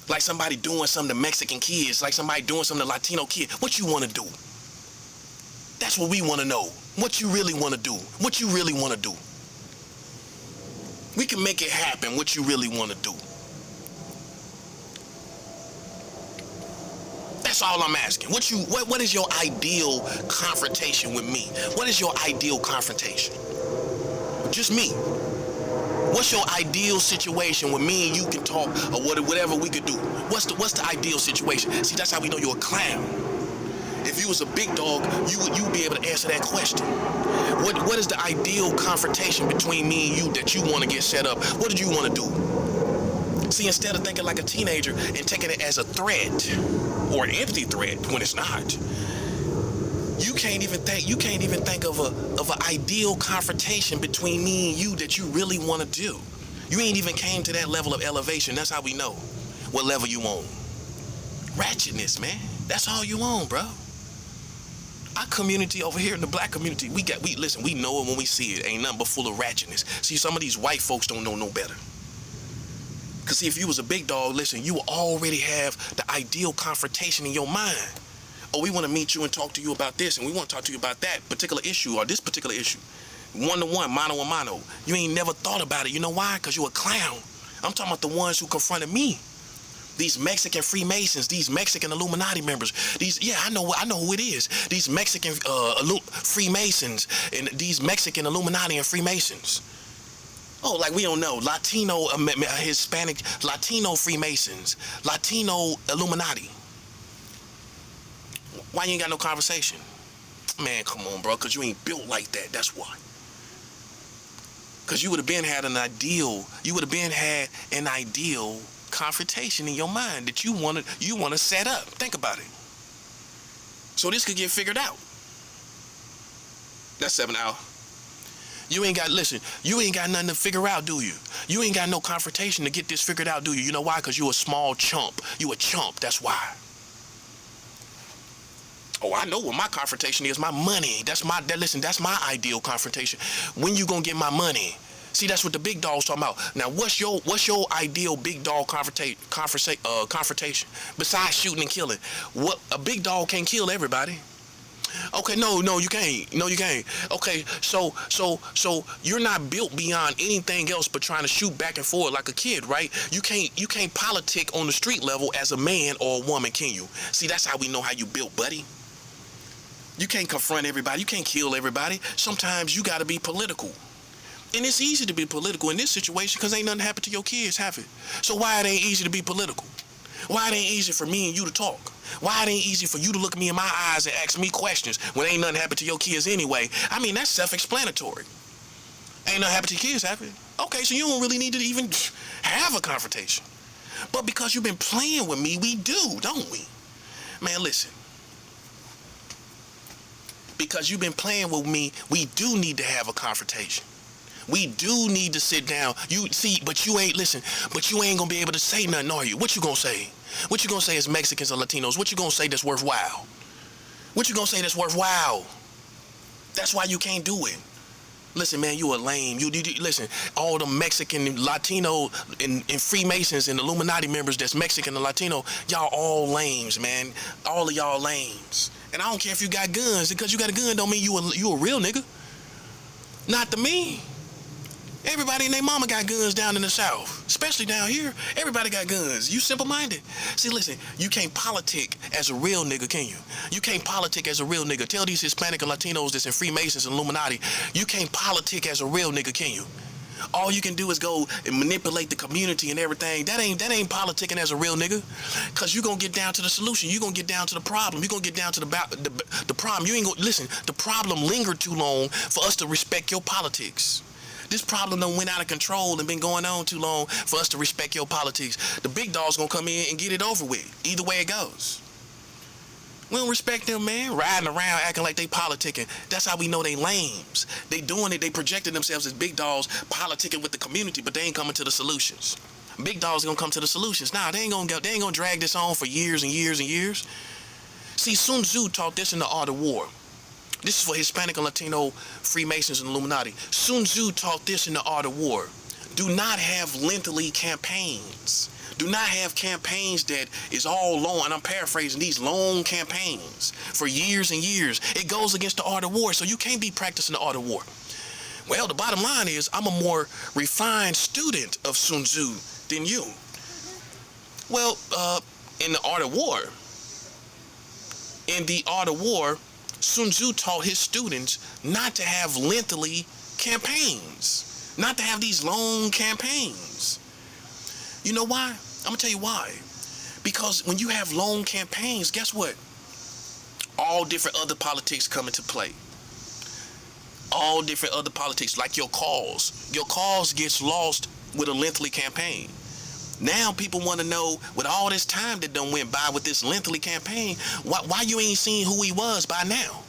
Like somebody doing something to Mexican kids, like somebody doing something to Latino kids. What you want to do? That's what we want to know. What you really want to do? What you really want to do? We can make it happen, what you really want to do. That's all I'm asking. What is your ideal confrontation with me? What is your ideal confrontation? Just me. What's your ideal situation where me and you can talk or whatever we could do? What's the ideal situation? See, that's how we know you're a clown. If you was a big dog, you would be able to answer that question. What is the ideal confrontation between me and you that you want to get set up? What do you want to do? See, instead of thinking like a teenager and taking it as a threat or an empty threat when it's not, You can't even think of an ideal confrontation between me and you that you really want to do. You ain't even came to that level of elevation. That's how we know what level you on. Ratchetness, man. That's all you on, bro. Our community over here in the black community, we listen, we know it when we see it. Ain't nothing but full of ratchetness. See, some of these white folks don't know no better. Cause see, if you was a big dog, listen, you already have the ideal confrontation in your mind. Oh, we want to meet you and talk to you about this, and we want to talk to you about that particular issue or this particular issue. One-to-one, mano-a-mano. You ain't never thought about it. You know why? Because you a clown. I'm talking about the ones who confronted me. These Mexican Freemasons, these Mexican Illuminati members. I know who it is. These Mexican Freemasons and these Mexican Illuminati and Freemasons. Oh, like we don't know. Latino, Hispanic, Latino Freemasons, Latino Illuminati. Why you ain't got no conversation? Man, come on, bro, because you ain't built like that. That's why. Because you would have been had an ideal confrontation in your mind that you want to set up. Think about it. So this could get figured out. That's 7 hours. You ain't got nothing to figure out, do you? You ain't got no confrontation to get this figured out, do you? You know why? Because you a small chump. You a chump, that's why. Oh, I know what my confrontation is. My money. That's my ideal confrontation. When you gonna get my money? See, that's what the big dog's talking about. Now, what's your ideal big dog confrontation? Besides shooting and killing, what a big dog can't kill everybody. Okay, no, you can't. No, you can't. Okay, so you're not built beyond anything else but trying to shoot back and forth like a kid, right? You can't politic on the street level as a man or a woman, can you? See, that's how we know how you built, buddy. You can't confront everybody. You can't kill everybody. Sometimes you got to be political. And it's easy to be political in this situation because ain't nothing happened to your kids, have it? So why it ain't easy to be political? Why it ain't easy for me and you to talk? Why it ain't easy for you to look me in my eyes and ask me questions when ain't nothing happened to your kids anyway? I mean, that's self-explanatory. Ain't nothing happened to your kids, have it? Okay, so you don't really need to even have a confrontation. But because you've been playing with me, we do, don't we? Man, listen. Because you've been playing with me, we do need to have a confrontation. We do need to sit down. You see, but you ain't gonna be able to say nothing, are you? What you gonna say? What you gonna say as Mexicans or Latinos? What you gonna say that's worthwhile? What you gonna say that's worthwhile? That's why you can't do it. Listen, man, you a lame. You listen, all the Mexican, Latino, and Freemasons and Illuminati members that's Mexican and Latino, y'all all lames, man. All of y'all lames. And I don't care if you got guns. Because you got a gun don't mean you a real nigga. Not to me. Everybody and their mama got guns down in the South. Especially down here. Everybody got guns. You simple-minded. See, listen, you can't politic as a real nigga, can you? You can't politic as a real nigga. Tell these Hispanic and Latinos that's in Freemasons and Illuminati, you can't politic as a real nigga, can you? All you can do is go and manipulate the community and everything. That ain't politicking as a real nigga. Cause you gonna get down to the solution. You gonna get down to the problem. You gonna get down to the problem. You ain't gonna listen. The problem lingered too long for us to respect your politics. This problem done went out of control and been going on too long for us to respect your politics. The big dog's gonna come in and get it over with. Either way it goes. We don't respect them, man. Riding around acting like they politicking. That's how we know they lames. They doing it. They projecting themselves as big dogs politicking with the community, but they ain't coming to the solutions. Big dogs gonna come to the solutions. Nah, they ain't gonna drag this on for years and years and years. See, Sun Tzu taught this in The Art of War. This is for Hispanic and Latino Freemasons and Illuminati. Sun Tzu taught this in The Art of War. Do not have lengthy campaigns. Do not have campaigns that is all long, and I'm paraphrasing, these long campaigns for years and years. It goes against the art of war, so you can't be practicing the art of war. Well, the bottom line is I'm a more refined student of Sun Tzu than you. Well, in the art of war, Sun Tzu taught his students not to have lengthy campaigns, not to have these long campaigns. You know why? I'm gonna tell you why. Because when you have long campaigns, guess what? All different other politics come into play. All different other politics, like your cause. Your cause gets lost with a lengthy campaign. Now people want to know, with all this time that done went by with this lengthy campaign, why you ain't seen who he was by now?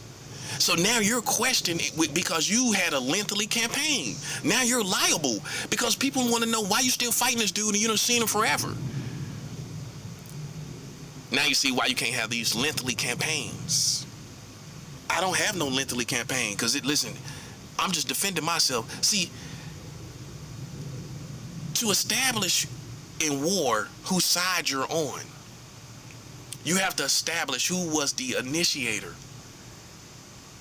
So now you're questioned because you had a lengthy campaign. Now you're liable because people want to know why you still fighting this dude and you done seen him forever. Now you see why you can't have these lengthy campaigns. I don't have no lengthy campaign because listen, I'm just defending myself. See, to establish in war whose side you're on, you have to establish who was the initiator,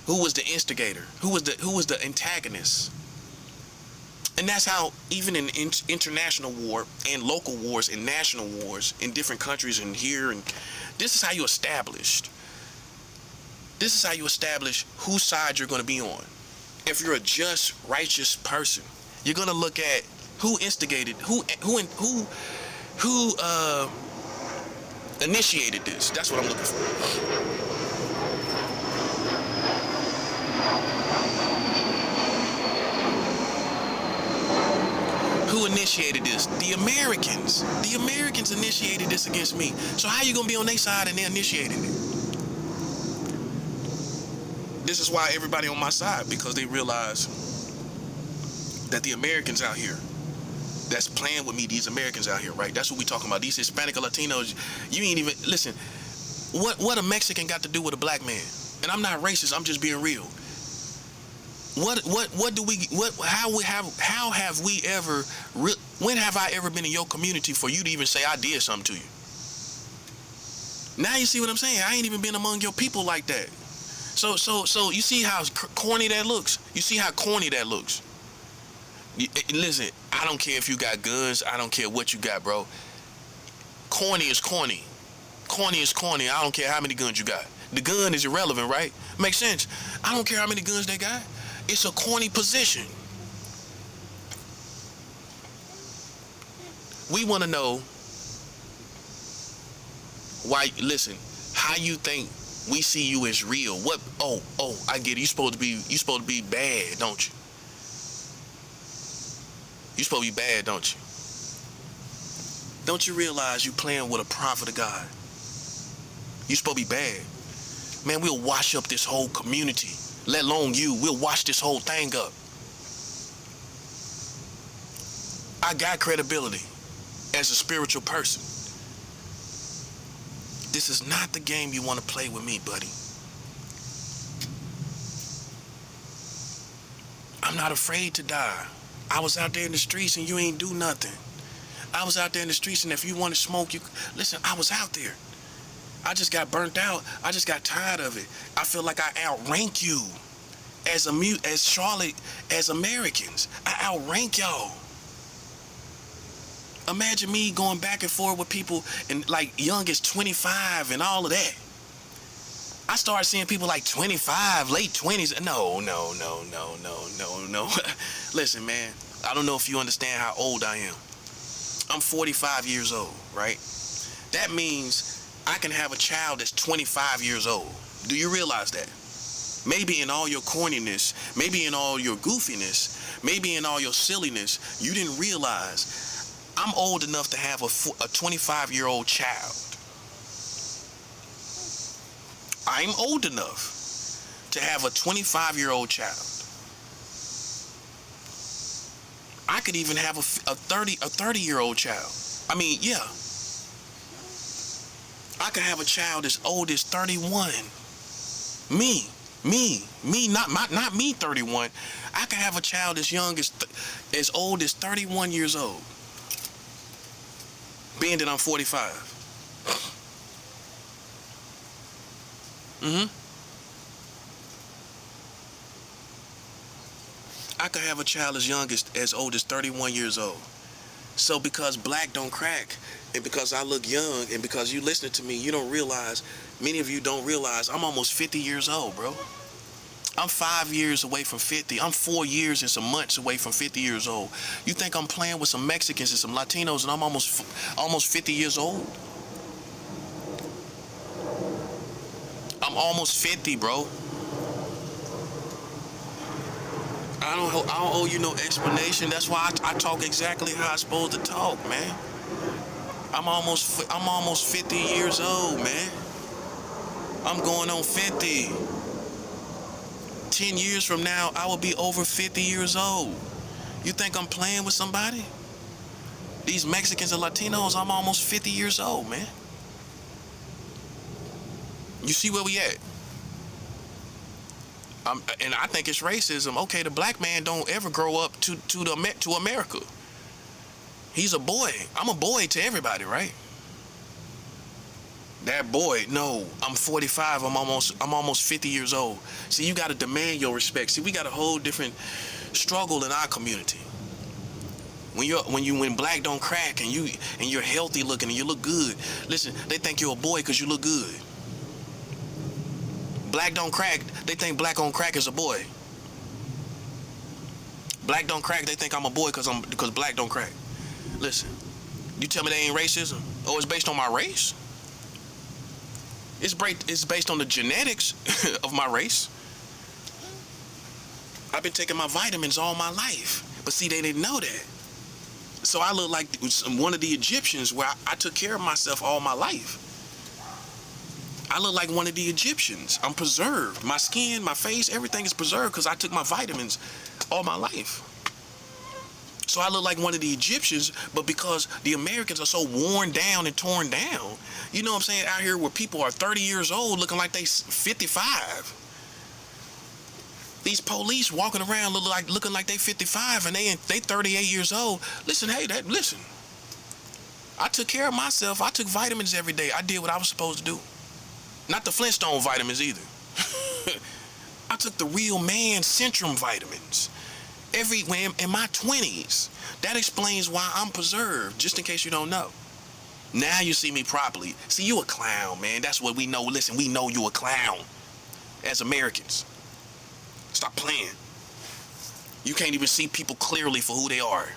who was the instigator, who was the antagonist. And that's how even in international war and local wars and national wars in different countries and here, and this is how you established. This is how you establish whose side you're going to be on. If you're a just, righteous person, you're going to look at who instigated, who initiated this. That's what I'm looking for. Who initiated this? The Americans. The Americans initiated this against me. So how you gonna be on their side and they initiated it? This is why everybody on my side, because they realize that the Americans out here that's playing with me, these Americans out here, right? That's what we talking about. These Hispanic or Latinos, you ain't even, listen, what a Mexican got to do with a black man? And I'm not racist, I'm just being real. How have we ever, when have I ever been in your community for you to even say I did something to you? Now you see what I'm saying? I ain't even been among your people like that. So you see how corny that looks? You see how corny that looks? Listen, I don't care if you got guns, I don't care what you got, bro. Corny is corny. Corny is corny. I don't care how many guns you got. The gun is irrelevant, right? Makes sense. I don't care how many guns they got. It's a corny position. We want to know why. Listen, how you think we see you as real? What? Oh, I get it. You supposed to be bad, don't you? You supposed to be bad, don't you? Don't you realize you playing with a prophet of God? You supposed to be bad. Man, we'll wash up this whole community. Let alone you. We'll wash this whole thing up. I got credibility as a spiritual person. This is not the game you want to play with me, buddy. I'm not afraid to die. I was out there in the streets and you ain't do nothing. I was out there in the streets and if you want to smoke, you listen, I was out there. I just got burnt out. I just got tired of it. I feel like I outrank you as Charlotte, as Americans. I outrank y'all. Imagine me going back and forth with people and like young as 25 and all of that. I started seeing people like 25, late 20s. No. Listen, man, I don't know if you understand how old I am. I'm 45 years old, right? That means I can have a child that's 25 years old. Do you realize that? Maybe in all your corniness, maybe in all your goofiness, maybe in all your silliness, you didn't realize I'm old enough to have a 25-year-old child. I'm old enough to have a 25-year-old child. I could even have a 30-year-old child. I mean, yeah. I could have a child as old as 31. Me, not me 31. I could have a child as young as old as 31 years old. Being that I'm 45. I could have a child as old as 31 years old. So because black don't crack, and because I look young, and because you listening to me, you don't realize, many of you don't realize, I'm almost 50 years old, bro. I'm 5 years away from 50. I'm 4 years and some months away from 50 years old. You think I'm playing with some Mexicans and some Latinos and I'm almost 50 years old? I'm almost 50, bro. I don't owe you no explanation. That's why I talk exactly how I'm supposed to talk, man. I'm almost 50 years old, man. I'm going on 50. 10 years from now, I will be over 50 years old. You think I'm playing with somebody? These Mexicans and Latinos, I'm almost 50 years old, man. You see where we at? And I think it's racism. Okay, the black man don't ever grow up to America. He's a boy. I'm a boy to everybody, right? That boy, no, I'm 45, I'm almost 50 years old. See, you gotta demand your respect. See, we got a whole different struggle in our community. When black don't crack and you're healthy looking and you look good, listen, they think you're a boy because you look good. Black don't crack, they think black on crack is a boy. Black don't crack, they think I'm a boy because black don't crack. Listen, you tell me they ain't racism? Oh, it's based on my race? It's based on the genetics of my race. I've been taking my vitamins all my life. But see, they didn't know that. So I look like one of the Egyptians where I took care of myself all my life. I look like one of the Egyptians. I'm preserved. My skin, my face, everything is preserved because I took my vitamins all my life. So I look like one of the Egyptians, but because the Americans are so worn down and torn down, you know what I'm saying, out here where people are 30 years old looking like they 55. These police walking around looking like they 55 and they 38 years old. Listen, listen. I took care of myself. I took vitamins every day. I did what I was supposed to do. Not the Flintstone vitamins either. I took the real man Centrum vitamins. Everywhere in my 20s. That explains why I'm preserved, just in case you don't know. Now you see me properly. See, you a clown, man. That's what we know. Listen, we know you a clown as Americans. Stop playing. You can't even see people clearly for who they are.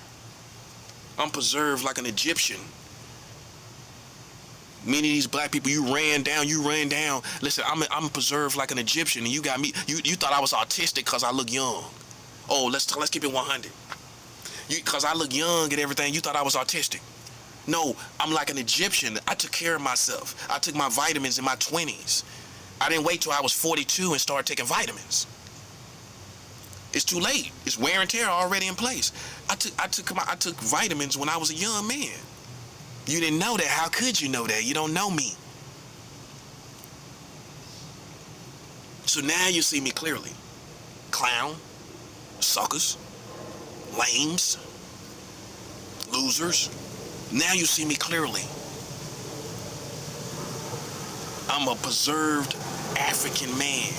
I'm preserved like an Egyptian. Many of these black people, you ran down. Listen, I'm preserved like an Egyptian, and you got me. You thought I was autistic because I look young. Oh, let's keep it 100. Because I look young and everything, you thought I was autistic. No, I'm like an Egyptian. I took care of myself. I took my vitamins in my 20s. I didn't wait till I was 42 and start taking vitamins. It's too late. It's wear and tear already in place. I took vitamins when I was a young man. You didn't know that. How could you know that? You don't know me. So now you see me clearly. Clown. Suckers, lames, losers. Now you see me clearly. I'm a preserved African man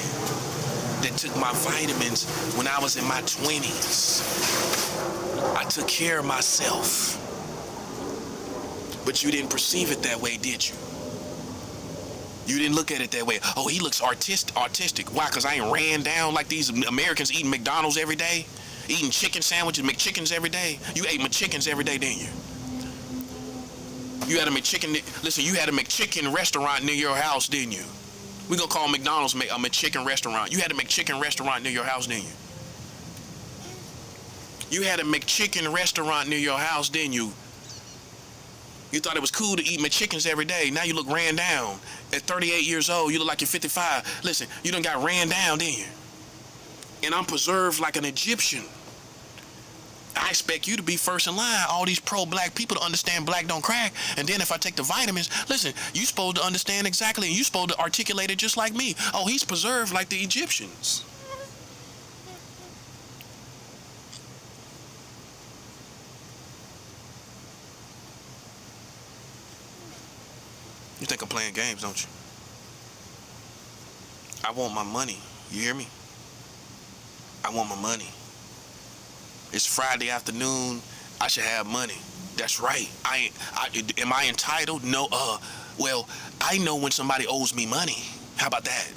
that took my vitamins when I was in my 20s. I took care of myself. But you didn't perceive it that way, did you? You didn't look at it that way. Oh, he looks artistic. Why? Because I ain't ran down like these Americans eating McDonald's every day? Eating chicken sandwiches, McChickens every day? You ate McChickens every day, didn't you? You had a McChicken, listen, you had a McChicken restaurant near your house, didn't you? We're going to call McDonald's a McChicken restaurant. You had a McChicken restaurant near your house, didn't you? You had a McChicken restaurant near your house, didn't you? You thought it was cool to eat McChickens every day. Now you look ran down. At 38 years old, you look like you're 55. Listen, you done got ran down, didn't you? And I'm preserved like an Egyptian. I expect you to be first in line. All these pro-black people to understand black don't crack. And then if I take the vitamins, listen, you supposed to understand exactly, and you supposed to articulate it just like me. Oh, he's preserved like the Egyptians. You think I'm playing games, don't you? I want my money. You hear me? I want my money. It's Friday afternoon. I should have money. That's right. Am I entitled? No. Well, I know when somebody owes me money. How about that?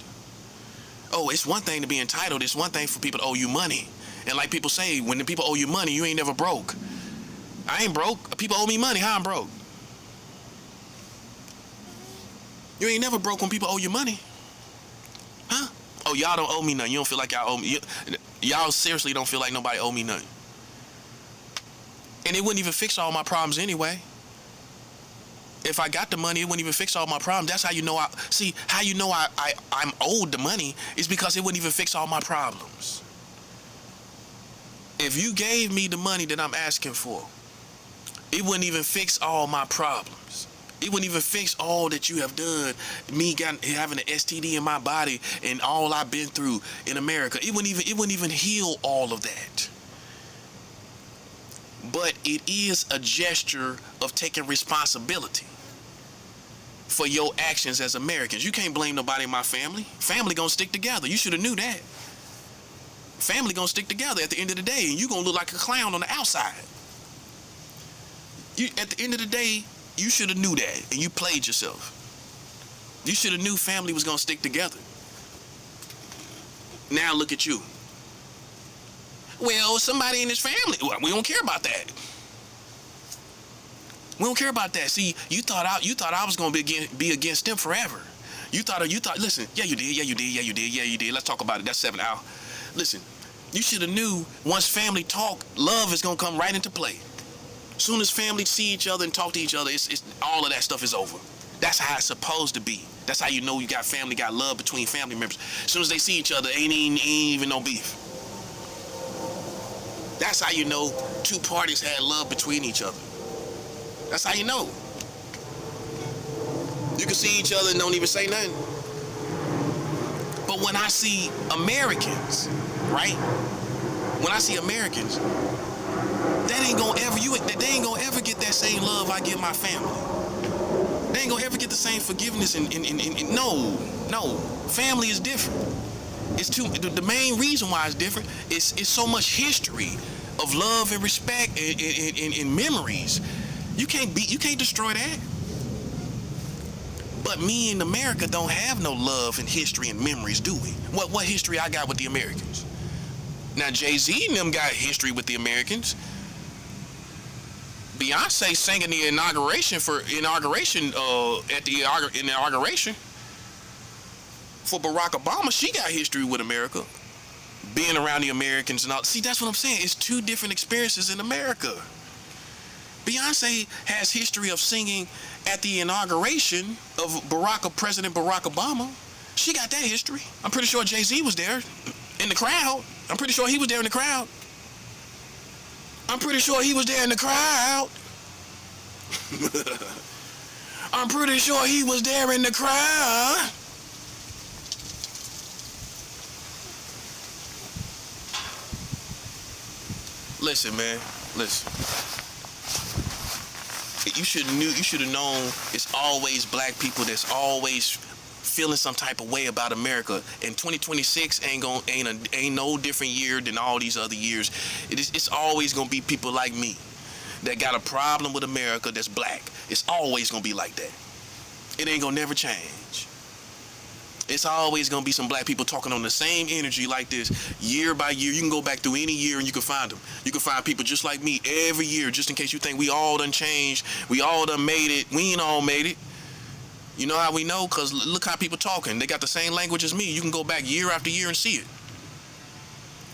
Oh, it's one thing to be entitled. It's one thing for people to owe you money. And like people say, when the people owe you money, you ain't never broke. I ain't broke. People owe me money. How I'm broke? You ain't never broke when people owe you money. Huh? Oh, y'all don't owe me nothing. You don't feel like y'all owe me. Y'all seriously don't feel like nobody owe me nothing. And it wouldn't even fix all my problems anyway. If I got the money, it wouldn't even fix all my problems. That's how you know I'm owed the money, is because it wouldn't even fix all my problems. If you gave me the money that I'm asking for, it wouldn't even fix all my problems. It wouldn't even fix all that you have done, having an STD in my body and all I've been through in America. It wouldn't even heal all of that. But it is a gesture of taking responsibility for your actions as Americans. You can't blame nobody in my family. Family gonna stick together. You should have knew that. Family gonna stick together at the end of the day, and you gonna look like a clown on the outside. At the end of the day, you should have knew that, and you played yourself. You should have knew family was gonna stick together. Now look at you. Well, somebody in his family. Well, we don't care about that. We don't care about that. See, you thought I was gonna be against them forever. You thought. Listen, yeah, you did. Let's talk about it. That's 7 hours. Listen, you should have knew once family talk, love is gonna come right into play. Soon as family see each other and talk to each other, it's all of that stuff is over. That's how it's supposed to be. That's how you know you got family, got love between family members. As soon as they see each other, ain't even no beef. That's how you know two parties had love between each other. That's how you know. You can see each other and don't even say nothing. But when I see Americans, right? When I see Americans, they ain't gonna ever get that same love I give my family. They ain't gonna ever get the same forgiveness and no. Family is different. The main reason why it's different is so much history of love and respect and memories. You can't destroy that. But me in America don't have no love and history and memories, do we? What history I got with the Americans? Now Jay-Z and them got history with the Americans. Beyonce sang in the inauguration for Barack Obama. She got history with America, being around the Americans and all. See, that's what I'm saying. It's two different experiences in America. Beyonce has history of singing at the inauguration of President Barack Obama. She got that history. I'm pretty sure Jay-Z was there in the crowd. I'm pretty sure he was there in the crowd. I'm pretty sure he was there in the crowd. I'm pretty sure he was there in the crowd. Listen, man. Listen. You should have known it's always black people that's always feeling some type of way about America. And 2026 ain't no different year than all these other years. It's always gonna be people like me that got a problem with America that's black. It's always gonna be like that. It ain't gonna never change. It's always gonna be some black people talking on the same energy like this year by year. You can go back through any year and you can find them. You can find people just like me every year, just in case you think we all done changed, we all done made it. We ain't all made it. You know how we know? Because look how people talking. They got the same language as me. You can go back year after year and see it.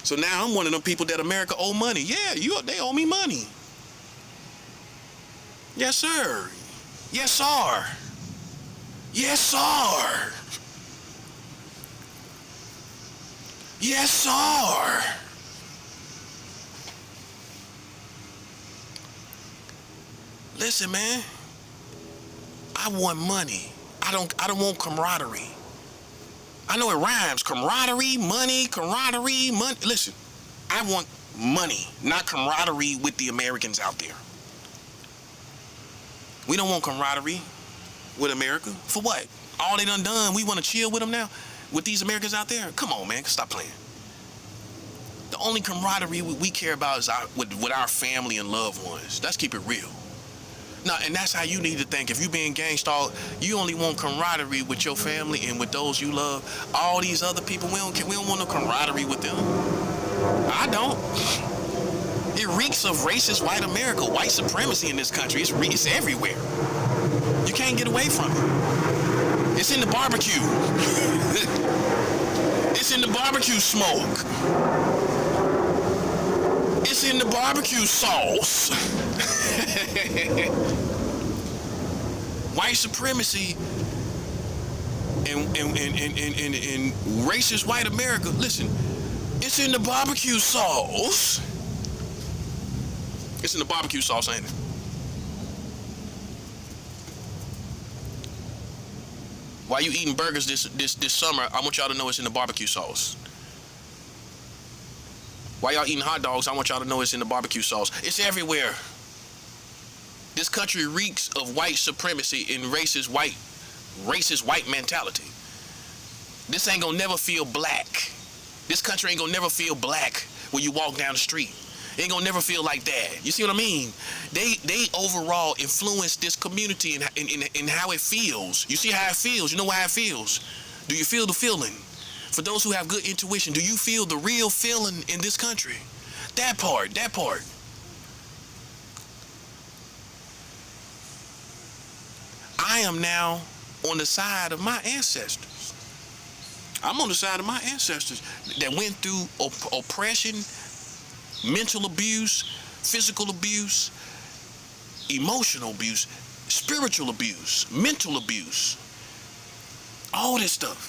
So now I'm one of them people that America owe money. Yeah, they owe me money. Yes, sir. Yes, sir. Yes, sir. Yes, sir. Listen, man. I want money. I don't want camaraderie. I know it rhymes. Camaraderie, money. Listen, I want money, not camaraderie with the Americans out there. We don't want camaraderie with America. For what? All they done, we want to chill with them now? With these Americans out there? Come on, man. Stop playing. The only camaraderie we care about is with our family and loved ones. Let's keep it real. Now, and that's how you need to think. If you being gang stalked, you only want camaraderie with your family and with those you love. All these other people, we don't want no camaraderie with them. I don't. It reeks of racist white America, white supremacy in this country. It's everywhere. You can't get away from it. It's in the barbecue. It's in the barbecue smoke. It's in the barbecue sauce. white supremacy and racist white America, listen, it's in the barbecue sauce. It's in the barbecue sauce, ain't it? While you eating burgers this summer, I want y'all to know it's in the barbecue sauce. While y'all eating hot dogs, I want y'all to know it's in the barbecue sauce. It's everywhere. This country reeks of white supremacy and racist white mentality. This ain't gonna never feel black. This country ain't gonna never feel black when you walk down the street. It ain't gonna never feel like that. You see what I mean? They overall influence this community in how it feels. You see how it feels. You know how it feels. Do you feel the feeling? For those who have good intuition, do you feel the real feeling in this country? That part. I am now on the side of my ancestors. I'm on the side of my ancestors that went through oppression, mental abuse, physical abuse, emotional abuse, spiritual abuse, mental abuse, all this stuff.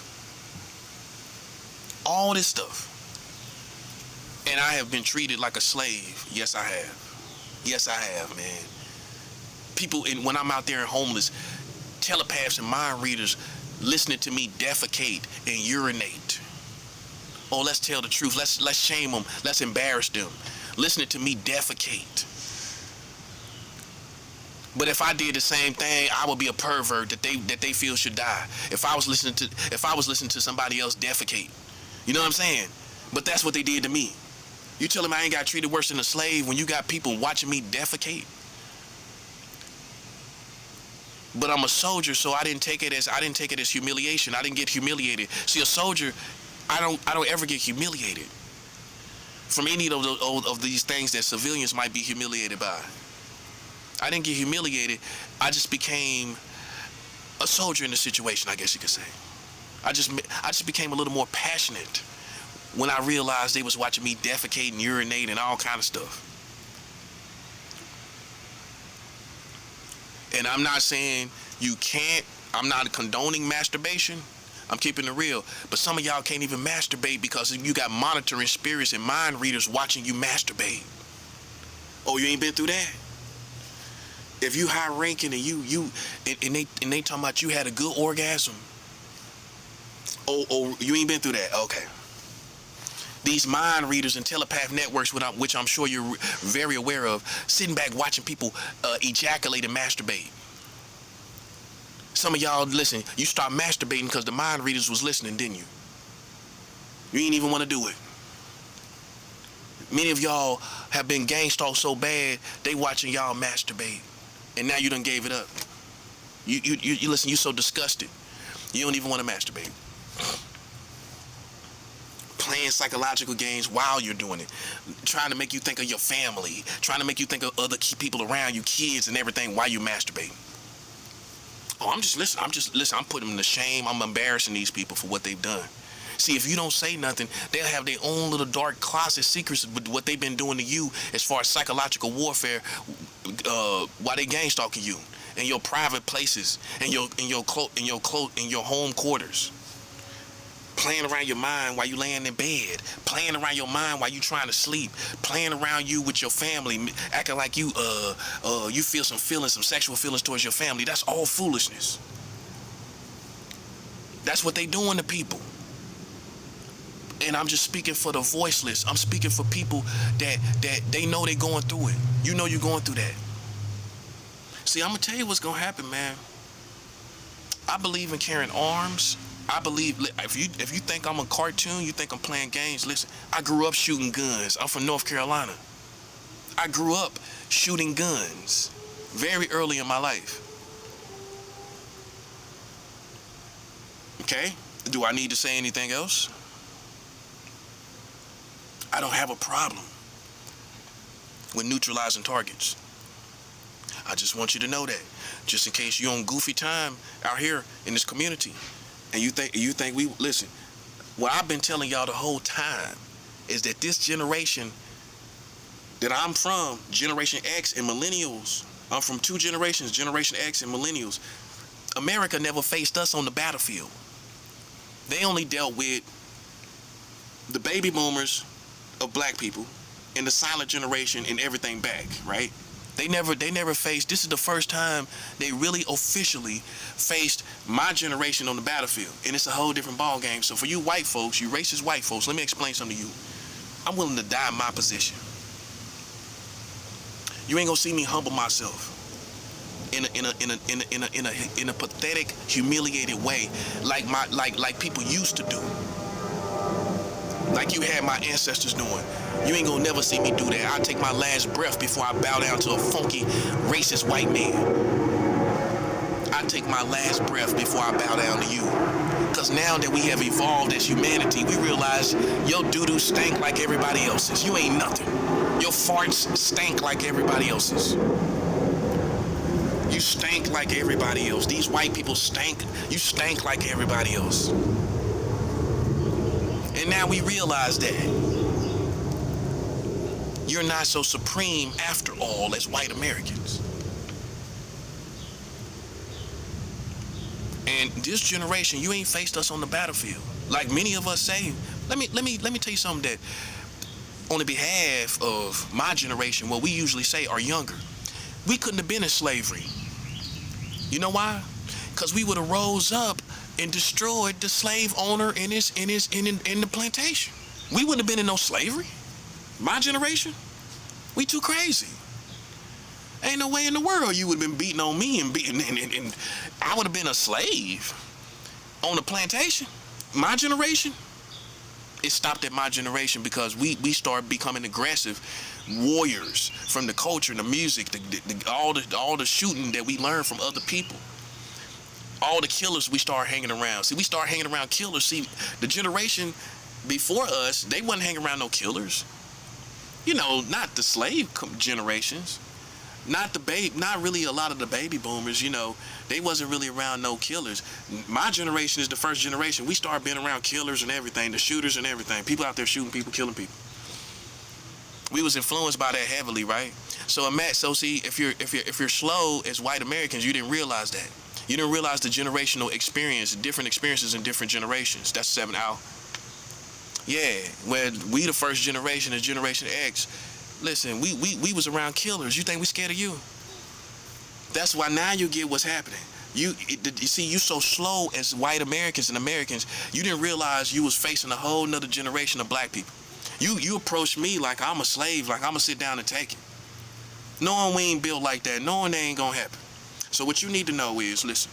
And I have been treated like a slave. Yes, I have, man. People, when I'm out there homeless, telepaths and mind readers listening to me defecate and urinate. Oh, let's tell the truth. Let's shame them. Let's embarrass them. Listening to me defecate. But if I did the same thing, I would be a pervert that they feel should die. If I was listening to somebody else defecate. You know what I'm saying? But that's what they did to me. You telling me I ain't got treated worse than a slave when you got people watching me defecate? But I'm a soldier, so I didn't take it as humiliation. I didn't get humiliated. See, a soldier, I don't ever get humiliated from any of these things that civilians might be humiliated by. I didn't get humiliated. I just became a soldier in the situation, I guess you could say. I just became a little more passionate when I realized they was watching me defecate and urinate and all kind of stuff. And I'm not saying you can't. I'm not condoning masturbation. I'm keeping it real. But some of y'all can't even masturbate because you got monitoring spirits and mind readers watching you masturbate. Oh, you ain't been through that? If you high ranking and they talking about you had a good orgasm. Oh, you ain't been through that? Okay. These mind readers and telepath networks, which I'm sure you're very aware of, sitting back watching people ejaculate and masturbate. Some of y'all, listen, you start masturbating because the mind readers was listening, didn't you? You ain't even want to do it. Many of y'all have been gang stalked so bad, they watching y'all masturbate. And now you done gave it up. You listen, you so disgusted. You don't even want to masturbate. Playing psychological games while you're doing it. Trying to make you think of your family. Trying to make you think of other people around you, kids and everything while you masturbate. Oh, I'm putting them to shame. I'm embarrassing these people for what they've done. See, if you don't say nothing, they'll have their own little dark closet secrets with what they've been doing to you as far as psychological warfare while they gang stalking you in your private places, in your home quarters. Playing around your mind while you laying in bed, playing around your mind while you trying to sleep, playing around you with your family, acting like you feel some sexual feelings towards your family. That's all foolishness. That's what they doing to people. And I'm just speaking for the voiceless. I'm speaking for people that they know they going through it. You know you're going through that. See, I'm gonna tell you what's gonna happen, man. I believe in carrying arms. I believe if you think I'm a cartoon, you think I'm playing games. Listen, I grew up shooting guns. I'm from North Carolina. I grew up shooting guns very early in my life. Okay? Do I need to say anything else? I don't have a problem with neutralizing targets. I just want you to know that, just in case you're on goofy time out here in this community. And you think we listen. What I've been telling y'all the whole time is that this generation that I'm from, Generation X and Millennials, I'm from two generations, Generation X and Millennials. America never faced us on the battlefield. They only dealt with the baby boomers of black people and the silent generation and everything back, right? They never faced, this is the first time they really officially faced my generation on the battlefield. And it's a whole different ball game. So for you white folks, you racist white folks, let me explain something to you. I'm willing to die in my position. You ain't gonna see me humble myself in a pathetic, humiliated way, like people used to do, like you had my ancestors doing. You ain't gonna never see me do that. I take my last breath before I bow down to a funky, racist white man. I take my last breath before I bow down to you. Because now that we have evolved as humanity, we realize your doo-doo stank like everybody else's. You ain't nothing. Your farts stank like everybody else's. You stank like everybody else. These white people stank. You stank like everybody else. And now we realize that you're not so supreme after all as white Americans. And this generation, you ain't faced us on the battlefield. Like many of us say, let me tell you something that on the behalf of my generation, what we usually say are younger. We couldn't have been in slavery. You know why? Because we would have rose up and destroyed the slave owner in the plantation. We wouldn't have been in no slavery. My generation, we too crazy. Ain't no way in the world you would have been beating on me and I would have been a slave on the plantation. My generation, it stopped at my generation because we started becoming aggressive warriors from the culture, the music, all the shooting that we learned from other people. All the killers we start hanging around. See, we start hanging around killers. See, the generation before us, they wasn't hanging around no killers. You know, not the slave generations, not really a lot of the baby boomers. You know, they wasn't really around no killers. My generation is the first generation. We started being around killers and everything, the shooters and everything. People out there shooting people, killing people. We was influenced by that heavily, right? So see, if you're slow as white Americans, you didn't realize that. You didn't realize the generational experience, different experiences in different generations. That's 7 out. Yeah, where we the first generation is Generation X. Listen, we was around killers. You think we scared of you? That's why now you get what's happening. You see, you so slow as white Americans and Americans, you didn't realize you was facing a whole nother generation of black people. You approached me like I'm a slave, like I'm gonna sit down and take it. Knowing we ain't built like that, knowing that ain't gonna happen. So what you need to know is, listen,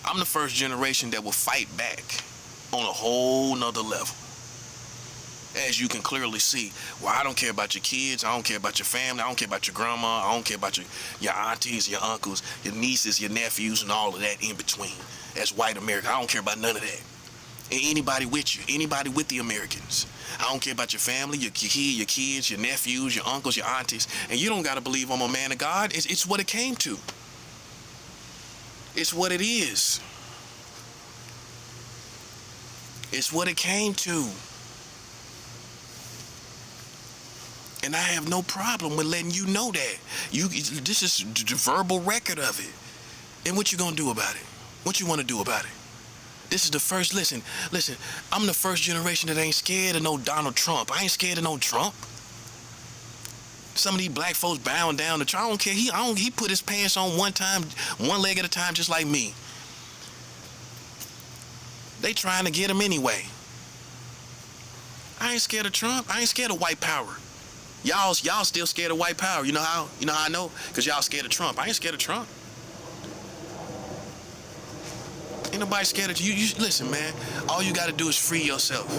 I'm the first generation that will fight back on a whole nother level. As you can clearly see, well, I don't care about your kids, I don't care about your family, I don't care about your grandma, I don't care about your aunties, your uncles, your nieces, your nephews, and all of that in between. As white America, I don't care about none of that. And anybody with you, anybody with the Americans. I don't care about your family, your kids, your nephews, your uncles, your aunties. And you don't got to believe I'm a man of God. It's what it came to. It's what it is. It's what it came to. And I have no problem with letting you know that. This is the verbal record of it. And what you gonna do about it? What you want to do about it? This is the first, listen, I'm the first generation that ain't scared of no Donald Trump. I ain't scared of no Trump. Some of these black folks bowing down to Trump. I don't care. He put his pants on one leg at a time, just like me. They trying to get him anyway. I ain't scared of Trump. I ain't scared of white power. Y'all still scared of white power. You know how I know? Because y'all scared of Trump. I ain't scared of Trump. Ain't nobody scared of you. Listen, man, all you got to do is free yourself.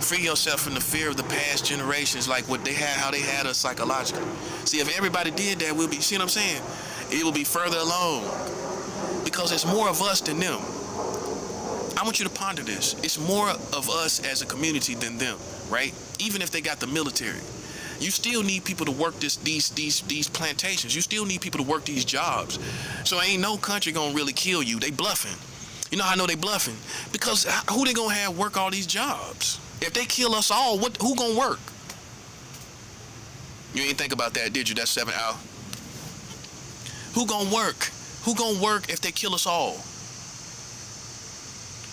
Free yourself from the fear of the past generations, like how they had us psychologically. See, if everybody did that, we'll be, see what I'm saying? It will be further along. Because it's more of us than them. I want you to ponder this. It's more of us as a community than them, right? Even if they got the military. You still need people to work these plantations. You still need people to work these jobs. So ain't no country gonna really kill you. They bluffing. You know how I know they bluffing? Because who they gonna have work all these jobs? If they kill us all, who gonna work? You ain't think about that, did you? That's 7 out. Who gonna work? Who gonna work if they kill us all?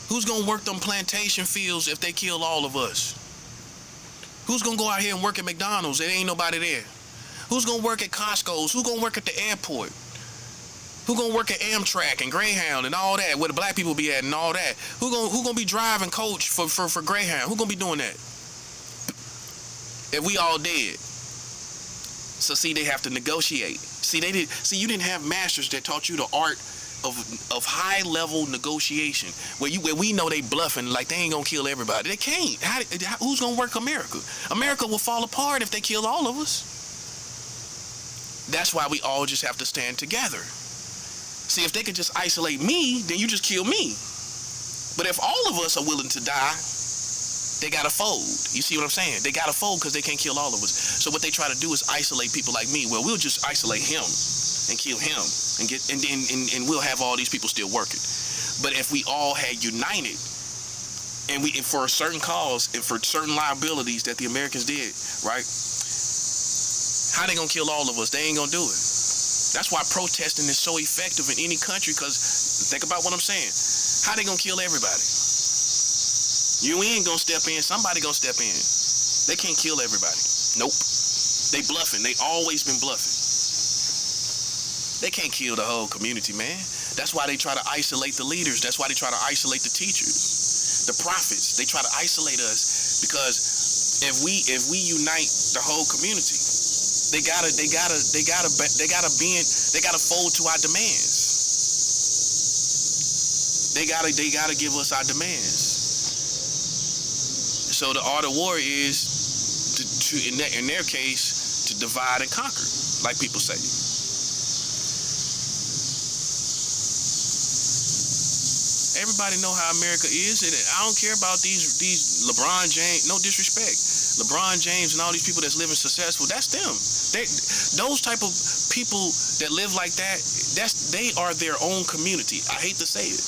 Who's gonna work them plantation fields if they kill all of us? Who's gonna go out here and work at McDonald's? There ain't nobody there. Who's gonna work at Costco's? Who's gonna work at the airport? Who gonna work at Amtrak and Greyhound and all that, where the black people be at and all that? Who gonna be driving coach for Greyhound? Who gonna be doing that? If we all dead. So see, they have to negotiate. See, you didn't have masters that taught you the art of high level negotiation, where we know they bluffing like they ain't gonna kill everybody. They can't. Who's gonna work America? America will fall apart if they kill all of us. That's why we all just have to stand together. See, if they could just isolate me, then you just kill me. But if all of us are willing to die, they gotta fold. You see what I'm saying? They gotta fold because they can't kill all of us. So what they try to do is isolate people like me. Well, we'll just isolate him and kill him and we'll have all these people still working. But if we all had united and for a certain cause and for certain liabilities that the Americans did, right? How they gonna kill all of us? They ain't gonna do it. That's why protesting is so effective in any country, because think about what I'm saying. How they gonna kill everybody? UN gonna step in, somebody gonna step in. They can't kill everybody. Nope. They bluffing. They always been bluffing. They can't kill the whole community, man. That's why they try to isolate the leaders. That's why they try to isolate the teachers, the prophets. They try to isolate us because if we unite the whole community, they gotta fold to our demands. They gotta give us our demands. So the art of war is to in their case, to divide and conquer, like people say. Everybody know how America is, and I don't care about these LeBron James. No disrespect, LeBron James and all these people that's living successful. That's them. Those type of people that live like that. They are their own community. I hate to say it.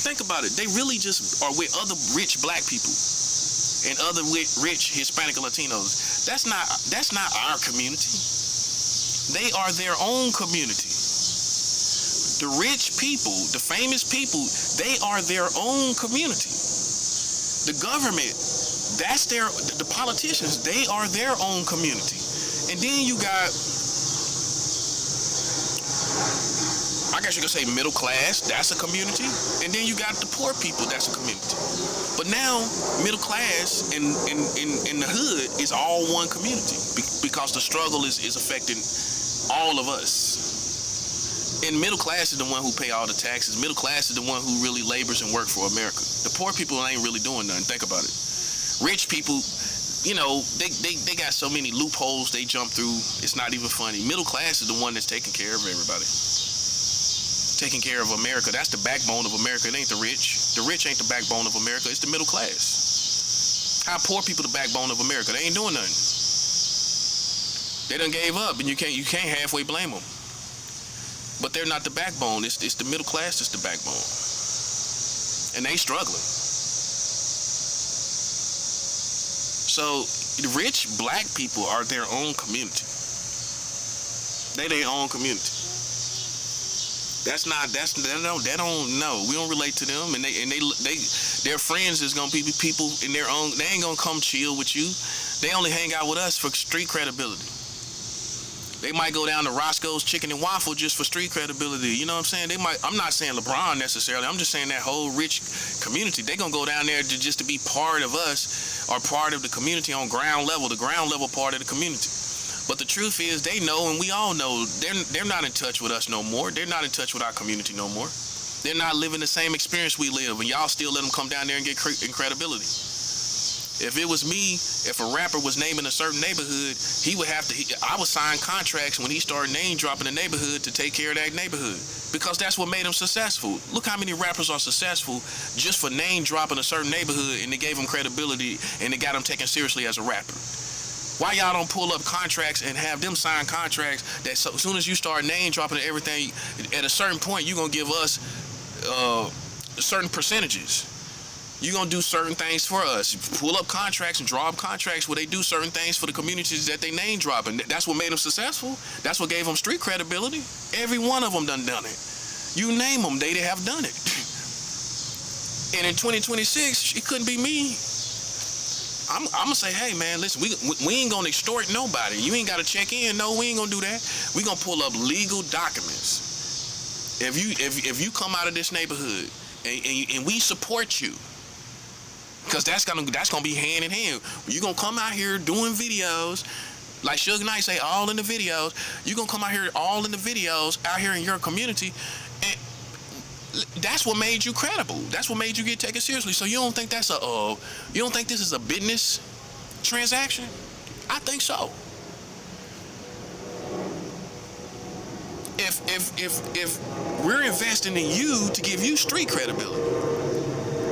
Think about it. They really just are with other rich black people and other rich Hispanic or Latinos. That's not our community. They are their own community. The rich people, the famous people, they are their own community. The government, the politicians, they are their own community. And then you got, I guess you could say middle class, that's a community. And then you got the poor people, that's a community. But now, middle class in the hood is all one community because the struggle is affecting all of us. And middle class is the one who pay all the taxes. Middle class is the one who really labors and works for America. The poor people ain't really doing nothing. Think about it. Rich people, you know, they got so many loopholes they jump through. It's not even funny. Middle class is the one that's taking care of everybody. Taking care of America. That's the backbone of America. It ain't the rich. The rich ain't the backbone of America. It's the middle class. How poor people the backbone of America? They ain't doing nothing. They done gave up, and you can't halfway blame them. But they're not the backbone. It's the middle class that's the backbone. And they struggling. So the rich black people are their own community. They their own community. They don't know. We don't relate to them, and their friends is gonna be people in their own. They ain't gonna come chill with you. They only hang out with us for street credibility. They might go down to Roscoe's Chicken and Waffle just for street credibility. You know what I'm saying? I'm not saying LeBron necessarily. I'm just saying that whole rich community. They're going to go down there just to be part of us or part of the community on ground level, the ground level part of the community. But the truth is they know, and we all know, they're not in touch with us no more. They're not in touch with our community no more. They're not living the same experience we live, and y'all still let them come down there and get credibility. If it was me, if a rapper was naming a certain neighborhood, I would sign contracts when he started name dropping the neighborhood to take care of that neighborhood. Because that's what made him successful. Look how many rappers are successful just for name dropping a certain neighborhood, and they gave him credibility and they got him taken seriously as a rapper. Why y'all don't pull up contracts and have them sign contracts that as soon as you start name dropping everything, at a certain point you're going to give us certain percentages. You're going to do certain things for us. Pull up contracts and draw up contracts where they do certain things for the communities that they name drop. And that's what made them successful. That's what gave them street credibility. Every one of them done it. You name them, they have done it. And in 2026, it couldn't be me. I'm gonna say, hey man, listen, we ain't gonna extort nobody. You ain't gotta check in. No, we ain't gonna do that. We gonna pull up legal documents. If you come out of this neighborhood and we support you, because that's gonna be hand in hand. You gonna come out here doing videos, like Suge Knight say, all in the videos. You gonna come out here all in the videos out here in your community, and that's what made you credible. That's what made you get taken seriously. So you don't think this is a business transaction? I think so. If we're investing in you to give you street credibility,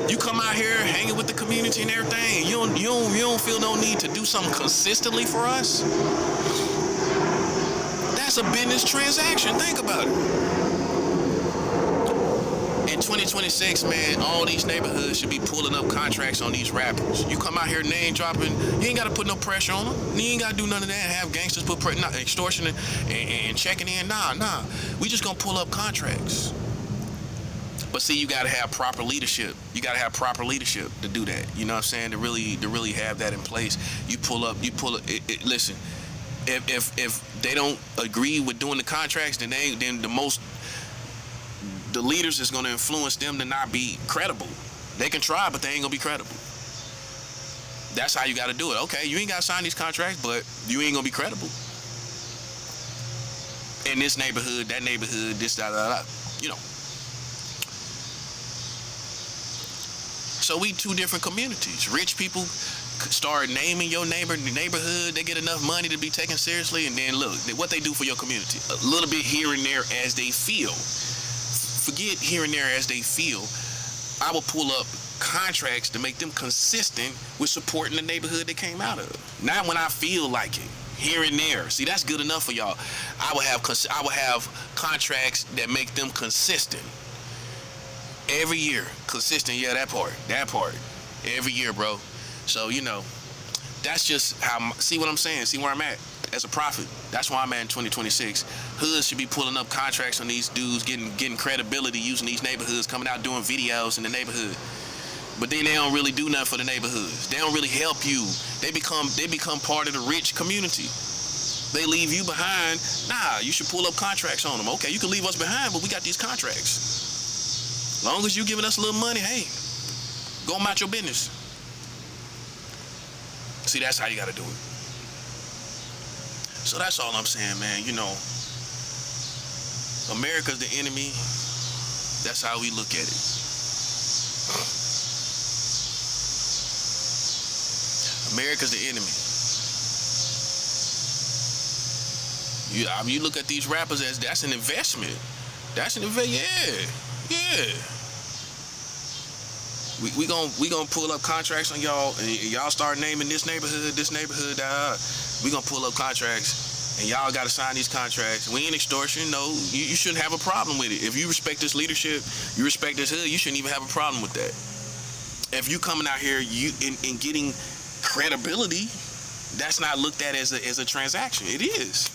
you come out here hanging with the community and everything, you don't feel no need to do something consistently for us. That's a business transaction. Think about it. In 2026, man, all these neighborhoods should be pulling up contracts on these rappers. You come out here name dropping, you ain't got to put no pressure on them. You ain't got to do none of that and have gangsters put extortion and checking in. Nah. We just going to pull up contracts. But see, you got to have proper leadership. You got to have proper leadership to do that. You know what I'm saying? To really have that in place. You pull up. Listen, if they don't agree with doing the contracts, then the leaders is going to influence them to not be credible. They can try, but they ain't going to be credible. That's how you got to do it. Okay, you ain't got to sign these contracts, but you ain't going to be credible. In this neighborhood, that neighborhood, this, da. You know. So we two different communities. Rich people start naming your neighborhood. They get enough money to be taken seriously, and then look, what they do for your community. A little bit here and there as they feel. Forget here and there as they feel. I will pull up contracts to make them consistent with supporting the neighborhood they came out of. Not when I feel like it. Here and there. See, that's good enough for y'all. I will have contracts that make them consistent. Every year. Consistent, yeah, that part. Every year, bro. So, you know, that's just how, see what I'm saying? See where I'm at? As a prophet. That's why I'm at in 2026. Hoods should be pulling up contracts on these dudes, getting credibility using these neighborhoods, coming out doing videos in the neighborhood. But then they don't really do nothing for the neighborhoods. They don't really help you. They become part of the rich community. They leave you behind. Nah, you should pull up contracts on them. Okay, you can leave us behind, but we got these contracts. Long as you giving us a little money, hey, go about your business. See, that's how you got to do it. So that's all I'm saying, man. You know, America's the enemy. That's how we look at it. America's the enemy. You look at these rappers as that's an investment. That's an investment. Yeah. We gonna pull up contracts on y'all, and y'all start naming this neighborhood. We gonna pull up contracts, and y'all gotta sign these contracts. We ain't extortion. No, you shouldn't have a problem with it. If you respect this leadership, you respect this hood, you shouldn't even have a problem with that. If you coming out here, and getting credibility, that's not looked at as a transaction. It is.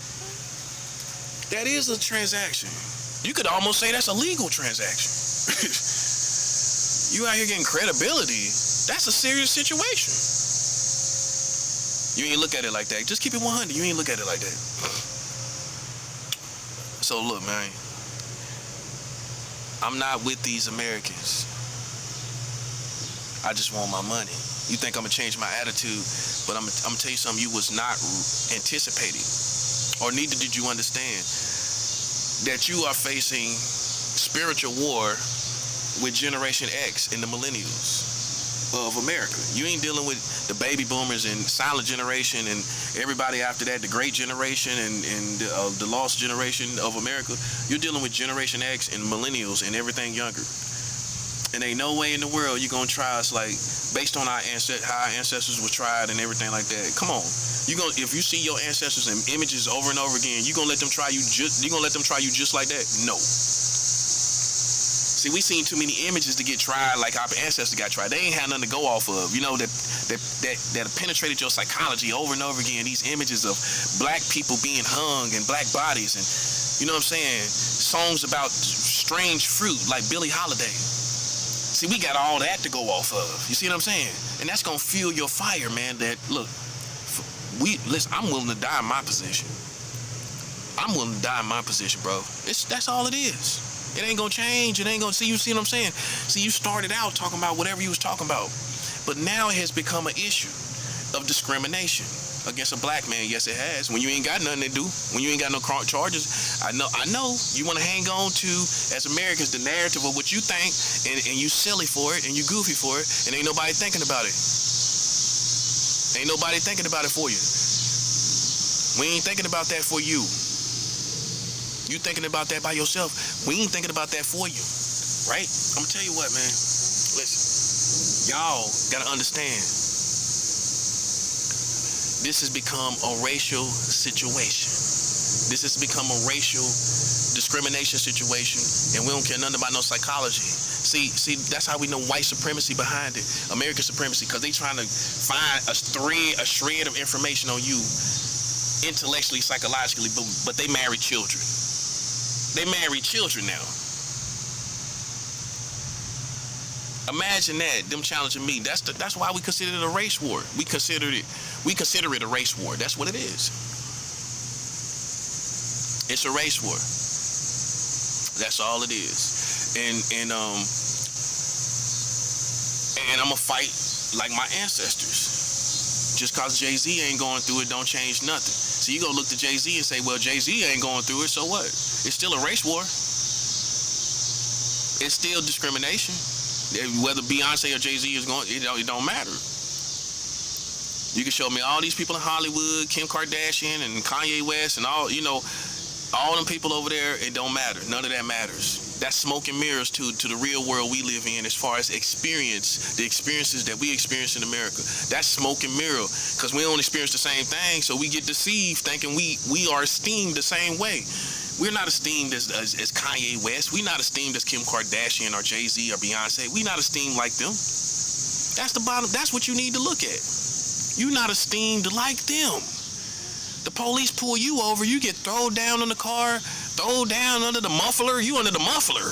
That is a transaction. You could almost say that's a legal transaction. You out here getting credibility, that's a serious situation. You ain't look at it like that. Just keep it 100. You ain't look at it like that. So look, man, I'm not with these Americans. I just want my money. You think I'm gonna change my attitude, but I'm gonna tell you something you was not anticipating, or neither did you understand, that you are facing spiritual war with Generation X and the millennials of America. You ain't dealing with the baby boomers and silent generation and everybody after that, the great generation and the lost generation of America. You're dealing with Generation X and millennials and everything younger. And ain't no way in the world you're gonna try us like based on how our ancestors were tried and everything like that. Come on, if you see your ancestors in images over and over again, you gonna let them try you just like that? No. See, we seen too many images to get tried like our ancestors got tried. They ain't had nothing to go off of, you know, that penetrated your psychology over and over again. These images of black people being hung and black bodies, and you know what I'm saying, songs about strange fruit like Billie Holiday. See, we got all that to go off of. You see what I'm saying? And that's gonna fuel your fire, man. That look, listen. I'm willing to die in my position. I'm willing to die in my position, bro. That's all it is. It ain't gonna change. It ain't gonna see. You see what I'm saying? See, you started out talking about whatever you was talking about, but now it has become an issue of discrimination against a black man. Yes, it has. When you ain't got nothing to do, when you ain't got no charges, I know you want to hang on to, as Americans, the narrative of what you think, and you silly for it, and you goofy for it, and ain't nobody thinking about it. Ain't nobody thinking about it for you. We ain't thinking about that for you. You thinking about that by yourself. We ain't thinking about that for you, right? I'm gonna tell you what, man. Listen, y'all gotta understand. This has become a racial situation. This has become a racial discrimination situation, and we don't care nothing about no psychology. See, that's how we know white supremacy behind it, American supremacy, because they trying to find a shred of information on you, intellectually, psychologically, but they married children. They married children now. Imagine that, them challenging me. That's why we consider it a race war. We consider it a race war. That's what it is. It's a race war. That's all it is. And I'm gonna fight like my ancestors. Just cause Jay-Z ain't going through it don't change nothing. So you gonna look to Jay-Z and say, well, Jay-Z ain't going through it, so what? It's still a race war. It's still discrimination. Whether Beyonce or Jay-Z is going, it don't matter. You can show me all these people in Hollywood, Kim Kardashian and Kanye West and all them people over there, it don't matter. None of that matters. That's smoke and mirrors to the real world we live in as far as the experiences that we experience in America. That's smoke and mirror, because we don't experience the same thing, so we get deceived thinking we are esteemed the same way. We're not esteemed as Kanye West. We're not esteemed as Kim Kardashian or Jay-Z or Beyonce. We're not esteemed like them. That's the bottom. That's what you need to look at. You're not esteemed like them. The police pull you over, you get thrown down in the car, thrown down under the muffler. You under the muffler.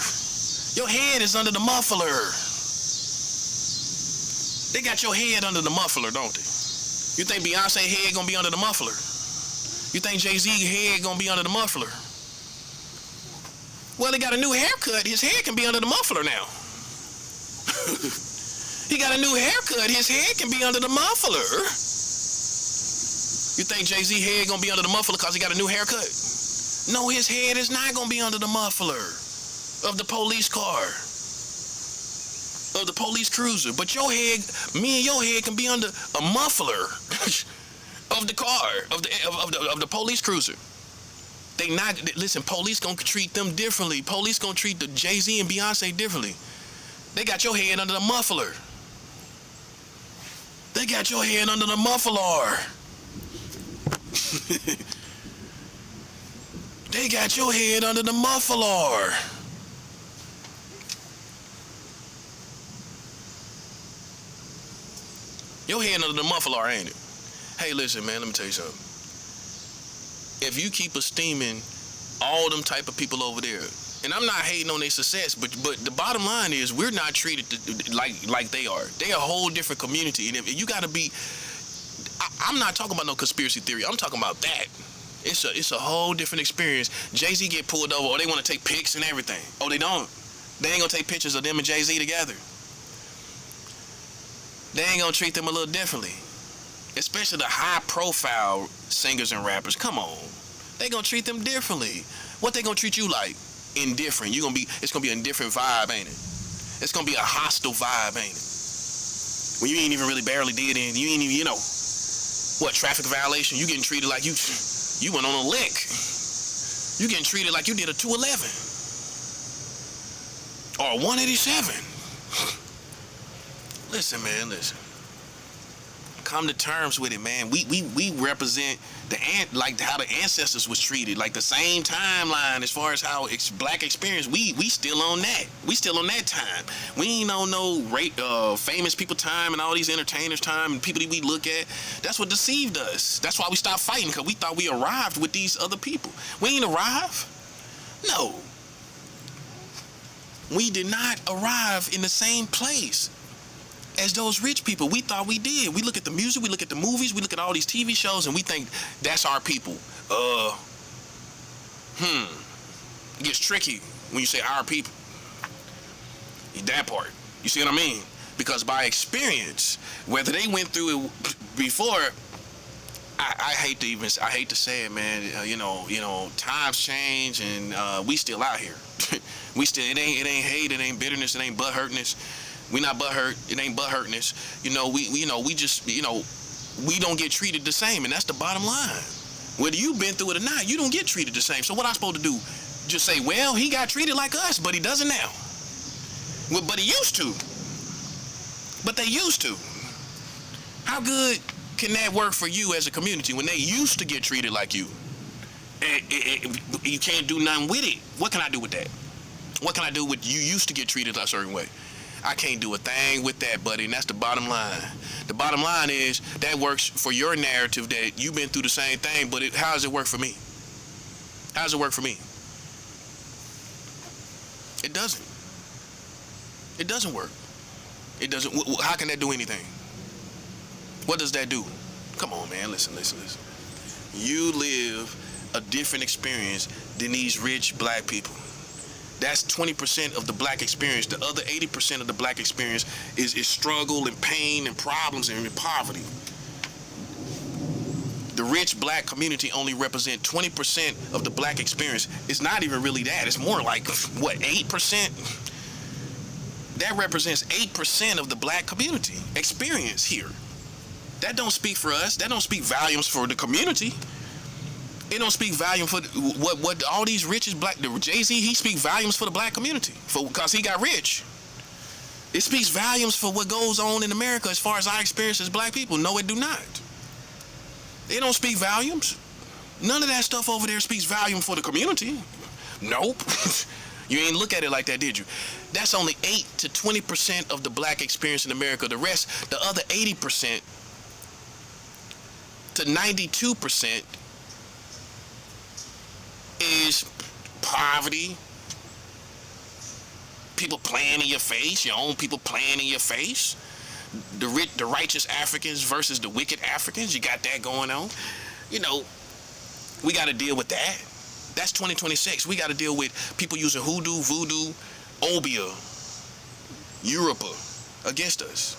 Your head is under the muffler. They got your head under the muffler, don't they? You think Beyonce head gonna be under the muffler? You think Jay-Z head gonna be under the muffler? Well, he got a new haircut. His hair can be under the muffler now. He got a new haircut. His head can be under the muffler. You think Jay-Z head gonna be under the muffler because he got a new haircut? No, his head is not gonna be under the muffler of the police car, of the police cruiser. But your head, me and your head can be under a muffler of the car, of the police cruiser. Listen, police gonna treat them differently. Police gonna treat the Jay-Z and Beyonce differently. They got your head under the muffler. They got your head under the muffler. They got your head under the muffler. Your head under the muffler, ain't it? Hey, listen, man, let me tell you something. If you keep esteeming all them type of people over there, and I'm not hating on their success, but the bottom line is we're not treated like they are. They're a whole different community, and if you got to be. I'm not talking about no conspiracy theory. I'm talking about that. It's a whole different experience. Jay-Z get pulled over, or they want to take pics and everything. Oh, they don't. They ain't gonna take pictures of them and Jay-Z together. They ain't gonna treat them a little differently. Especially the high-profile singers and rappers. Come on, they gonna treat them differently. What they gonna treat you like? Indifferent. It's gonna be a indifferent vibe, ain't it? It's gonna be a hostile vibe, ain't it? When you ain't even really barely did anything, you ain't even, what, traffic violation? You getting treated like you went on a lick. You getting treated like you did a 211 or a 187. Listen, man, listen. Come to terms with it, man. We represent like how the ancestors was treated, like the same timeline as far as how it's black experience. We still on that. We still on that time. We ain't on no famous people time and all these entertainers time and people that we look at. That's what deceived us. That's why we stopped fighting, because we thought we arrived with these other people. We ain't arrived. No. We did not arrive in the same place as those rich people. We thought we did. We look at the music, we look at the movies, we look at all these TV shows, and we think that's our people. It gets tricky when you say our people. That part. You see what I mean? Because by experience, whether they went through it before, I hate to say it, man. Times change, and we still out here. It ain't hate, it ain't bitterness, it ain't butt hurtness. We not butt hurt. It ain't butt hurtness. We don't get treated the same, and that's the bottom line. Whether you've been through it or not, you don't get treated the same. So what I'm supposed to do? Just say, well, he got treated like us, but he doesn't now. Well, but he used to. But they used to. How good can that work for you as a community when they used to get treated like you? You can't do nothing with it. What can I do with that? What can I do with you used to get treated a certain way? I can't do a thing with that, buddy, and that's the bottom line. The bottom line is that works for your narrative that you've been through the same thing, but how does it work for me? How does it work for me? It doesn't. It doesn't work. It doesn't. How can that do anything? What does that do? Come on, man. Listen. You live a different experience than these rich black people. That's 20% of the black experience. The other 80% of the black experience is struggle and pain and problems and poverty. The rich black community only represent 20% of the black experience. It's not even really that. It's more like, 8%? That represents 8% of the black community experience here. That don't speak for us. That don't speak volumes for the community. It don't speak volume for what all these richest black. Jay-Z, he speaks volumes for the black community because he got rich. It speaks volumes for what goes on in America as far as our experience as black people. No, it do not. It don't speak volumes. None of that stuff over there speaks volume for the community. Nope. You ain't look at it like that, did you? That's only 8 to 20% of the black experience in America. The rest, the other 80% to 92%. Is poverty, people playing in your face, your own people playing in your face, the righteous Africans versus the wicked Africans. You got that going on. We got to deal with that. That's 2026. We got to deal with people using hoodoo, voodoo, obia, Europa against us,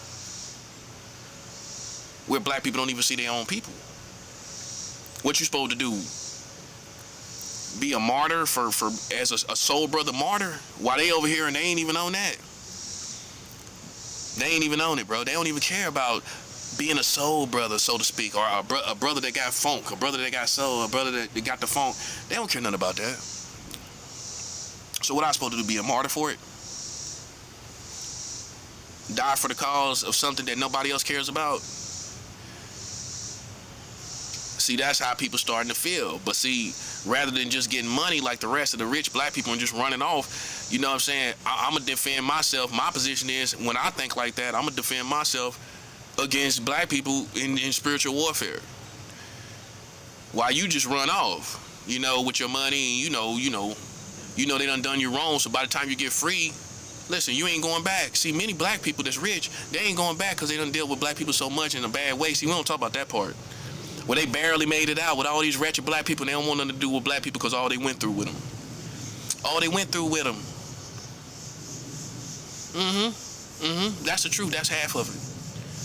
where black people don't even see their own people. What you supposed to do? Be a martyr for as a soul brother martyr while they over here and they ain't even on that. They ain't even on it, bro. They don't even care about being a soul brother, so to speak, or a brother that got funk, a brother that got soul, a brother that got the funk. They don't care nothing about that. So what I supposed to do? Be a martyr for it? Die for the cause of something that nobody else cares about? See, that's how people starting to feel. But see, rather than just getting money like the rest of the rich black people and just running off, you know what I'm saying? I'm going to defend myself. My position is, when I think like that, I'm going to defend myself against black people in spiritual warfare. While you just run off, with your money, and they done you wrong. So by the time you get free, listen, you ain't going back. See, many black people that's rich, they ain't going back because they done deal with black people so much in a bad way. See, we don't talk about that part. Well, they barely made it out with all these wretched black people. They don't want nothing to do with black people because all they went through with them. That's the truth. That's half of it.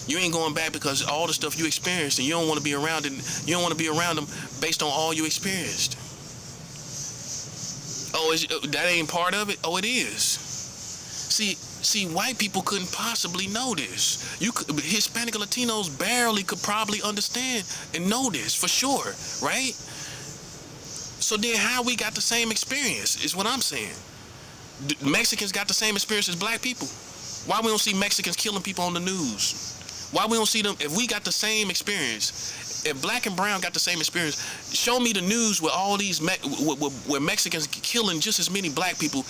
You ain't going back because all the stuff you experienced, and you don't want to be around it. You don't want to be around them based on all you experienced. Oh, that ain't part of it? Oh, it is. See, white people couldn't possibly know this. Hispanic and Latinos barely could probably understand and know this for sure, right? So then how we got the same experience is what I'm saying. Mexicans got the same experience as black people. Why we don't see Mexicans killing people on the news? Why we don't see them? If we got the same experience, if black and brown got the same experience, show me the news with all these where Mexicans killing just as many black people,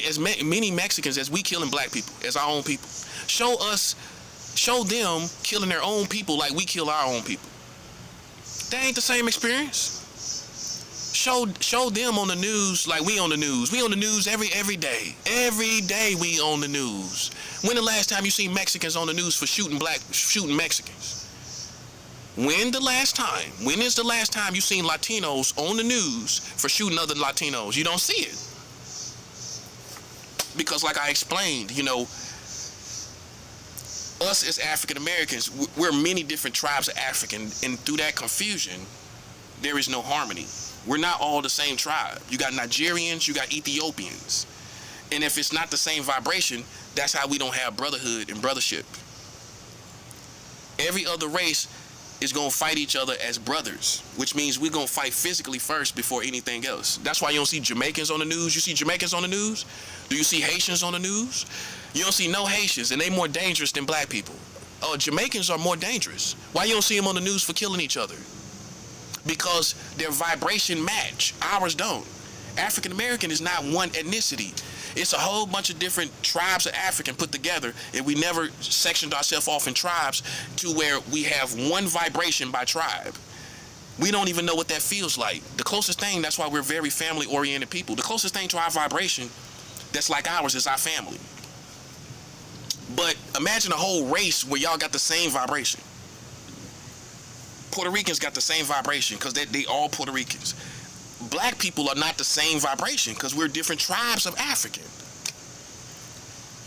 as many Mexicans as we killing black people, as our own people. Show them killing their own people like we kill our own people. That ain't the same experience. Show them on the news like we on the news. We on the news every day. Every day we on the news. When the last time you seen Mexicans on the news for shooting Mexicans? When is the last time you seen Latinos on the news for shooting other Latinos? You don't see it. Because like I explained, you know, us as African Americans, we're many different tribes of African, and through that confusion, there is no harmony. We're not all the same tribe. You got Nigerians, you got Ethiopians. And if it's not the same vibration, that's how we don't have brotherhood and brothership. Every other race is going to fight each other as brothers, which means we're going to fight physically first before anything else. That's why you don't see Jamaicans on the news. You see Jamaicans on the news? Do you see Haitians on the news? You don't see no Haitians, and they more dangerous than black people. Jamaicans are more dangerous. Why you don't see them on the news for killing each other? Because their vibration match. Ours don't. African American is not one ethnicity. It's a whole bunch of different tribes of African put together, and we never sectioned ourselves off in tribes to where we have one vibration by tribe. We don't even know what that feels like. The closest thing, that's why we're very family-oriented people. The closest thing to our vibration that's like ours is our family. But imagine a whole race where y'all got the same vibration. Puerto Ricans got the same vibration because they all Puerto Ricans. Black people are not the same vibration because we're different tribes of African.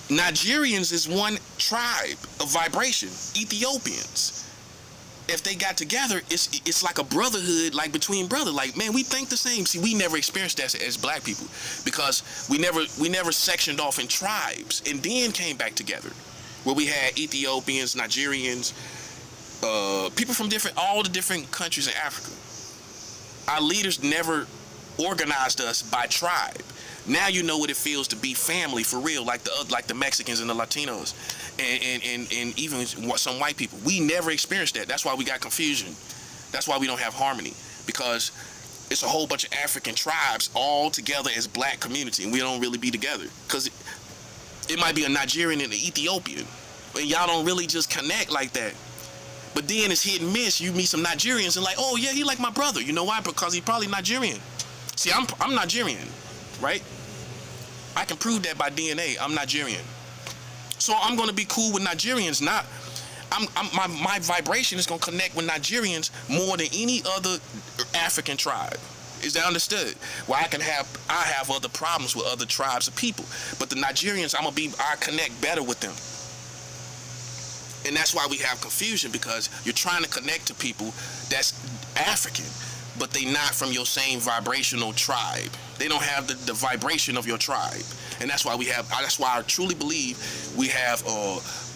Nigerians is one tribe of vibration. Ethiopians, if they got together, it's like a brotherhood, like between brother. Like, man, we think the same. See, we never experienced that as black people because we never sectioned off in tribes and then came back together, where we had Ethiopians, Nigerians, people from all the different countries in Africa. Our leaders never organized us by tribe. Now you know what it feels to be family for real, like the Mexicans and the Latinos, and even some white people. We never experienced that. That's why we got confusion. That's why we don't have harmony, because it's a whole bunch of African tribes all together as black community, and we don't really be together. Because it might be a Nigerian and an Ethiopian, and y'all don't really just connect like that. But then it's hit and miss. You meet some Nigerians and like, oh yeah, he like my brother. You know why? Because he's probably Nigerian. See, I'm Nigerian, right? I can prove that by DNA. I'm Nigerian. So I'm gonna be cool with Nigerians. My vibration is gonna connect with Nigerians more than any other African tribe. Is that understood? Well, I have other problems with other tribes of people, but the Nigerians, I connect better with them. And that's why we have confusion, because you're trying to connect to people that's African, but they not from your same vibrational tribe. They don't have the vibration of your tribe. And that's why that's why I truly believe we have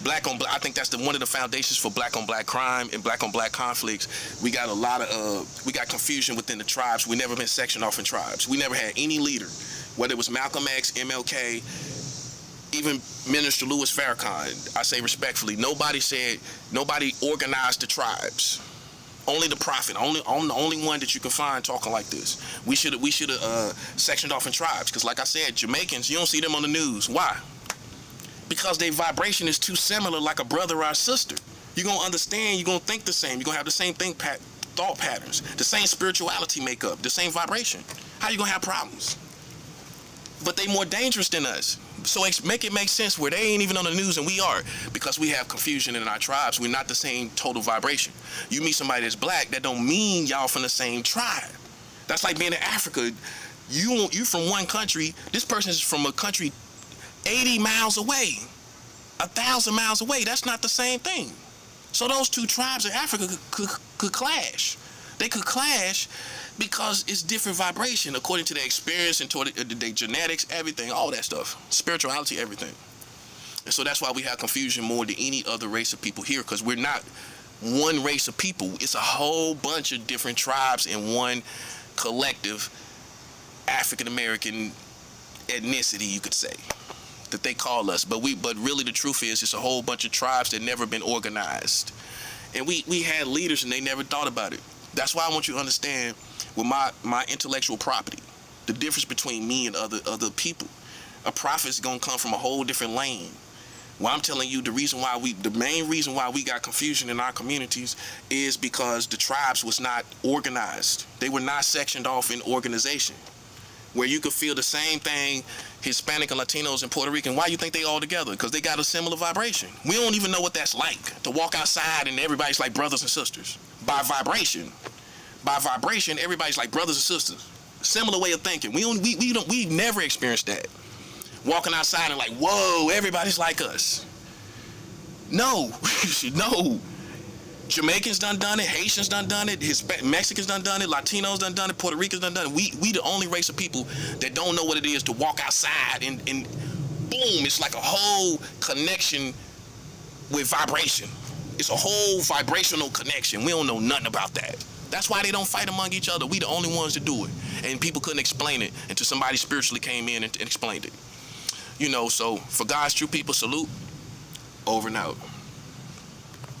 black on black. I think that's one of the foundations for black on black crime and black on black conflicts. We got we got confusion within the tribes. We never been sectioned off in tribes. We never had any leader, whether it was Malcolm X, MLK, even Minister Louis Farrakhan. I say respectfully, nobody organized the tribes. Only the prophet, only one that you can find talking like this. We should have sectioned off in tribes, because like I said, Jamaicans, you don't see them on the news. Why? Because their vibration is too similar, like a brother or a sister. You're gonna understand. You're gonna think the same. You're gonna have the same thought patterns, the same spirituality makeup, the same vibration. How you gonna have problems? But they more dangerous than us. So make it make sense where they ain't even on the news and we are, because we have confusion in our tribes. We're not the same total vibration. You meet somebody that's black, that don't mean y'all from the same tribe. That's like being in Africa. You from one country, this person is from a country 80 miles away, 1,000 miles away. That's not the same thing. So those two tribes in Africa could clash. They could clash because it's different vibration according to their experience and to their genetics, everything, all that stuff, spirituality, everything. And so that's why we have confusion more than any other race of people here, because we're not one race of people. It's a whole bunch of different tribes in one collective African-American ethnicity, you could say, that they call us. But really the truth is it's a whole bunch of tribes that never been organized. And we had leaders and they never thought about it. That's why I want you to understand, with my intellectual property, the difference between me and other people. A prophet is going to come from a whole different lane. Well, I'm telling you, the main reason why we got confusion in our communities is because the tribes was not organized. They were not sectioned off in organization, where you could feel the same thing, Hispanic and Latinos and Puerto Rican. Why you think they all together? Because they got a similar vibration. We don't even know what that's like, to walk outside and everybody's like brothers and sisters. By vibration, everybody's like brothers and sisters. Similar way of thinking. We never experienced that. Walking outside and like, whoa, everybody's like us. No, no. Jamaicans done it, Haitians done it, Mexicans done it, Latinos done it, Puerto Ricans done it. We the only race of people that don't know what it is to walk outside and boom, it's like a whole connection with vibration. It's a whole vibrational connection. We don't know nothing about that. That's why they don't fight among each other. We the only ones that do it. And people couldn't explain it until somebody spiritually came in and explained it. You know, so for God's true people, salute. Over and out.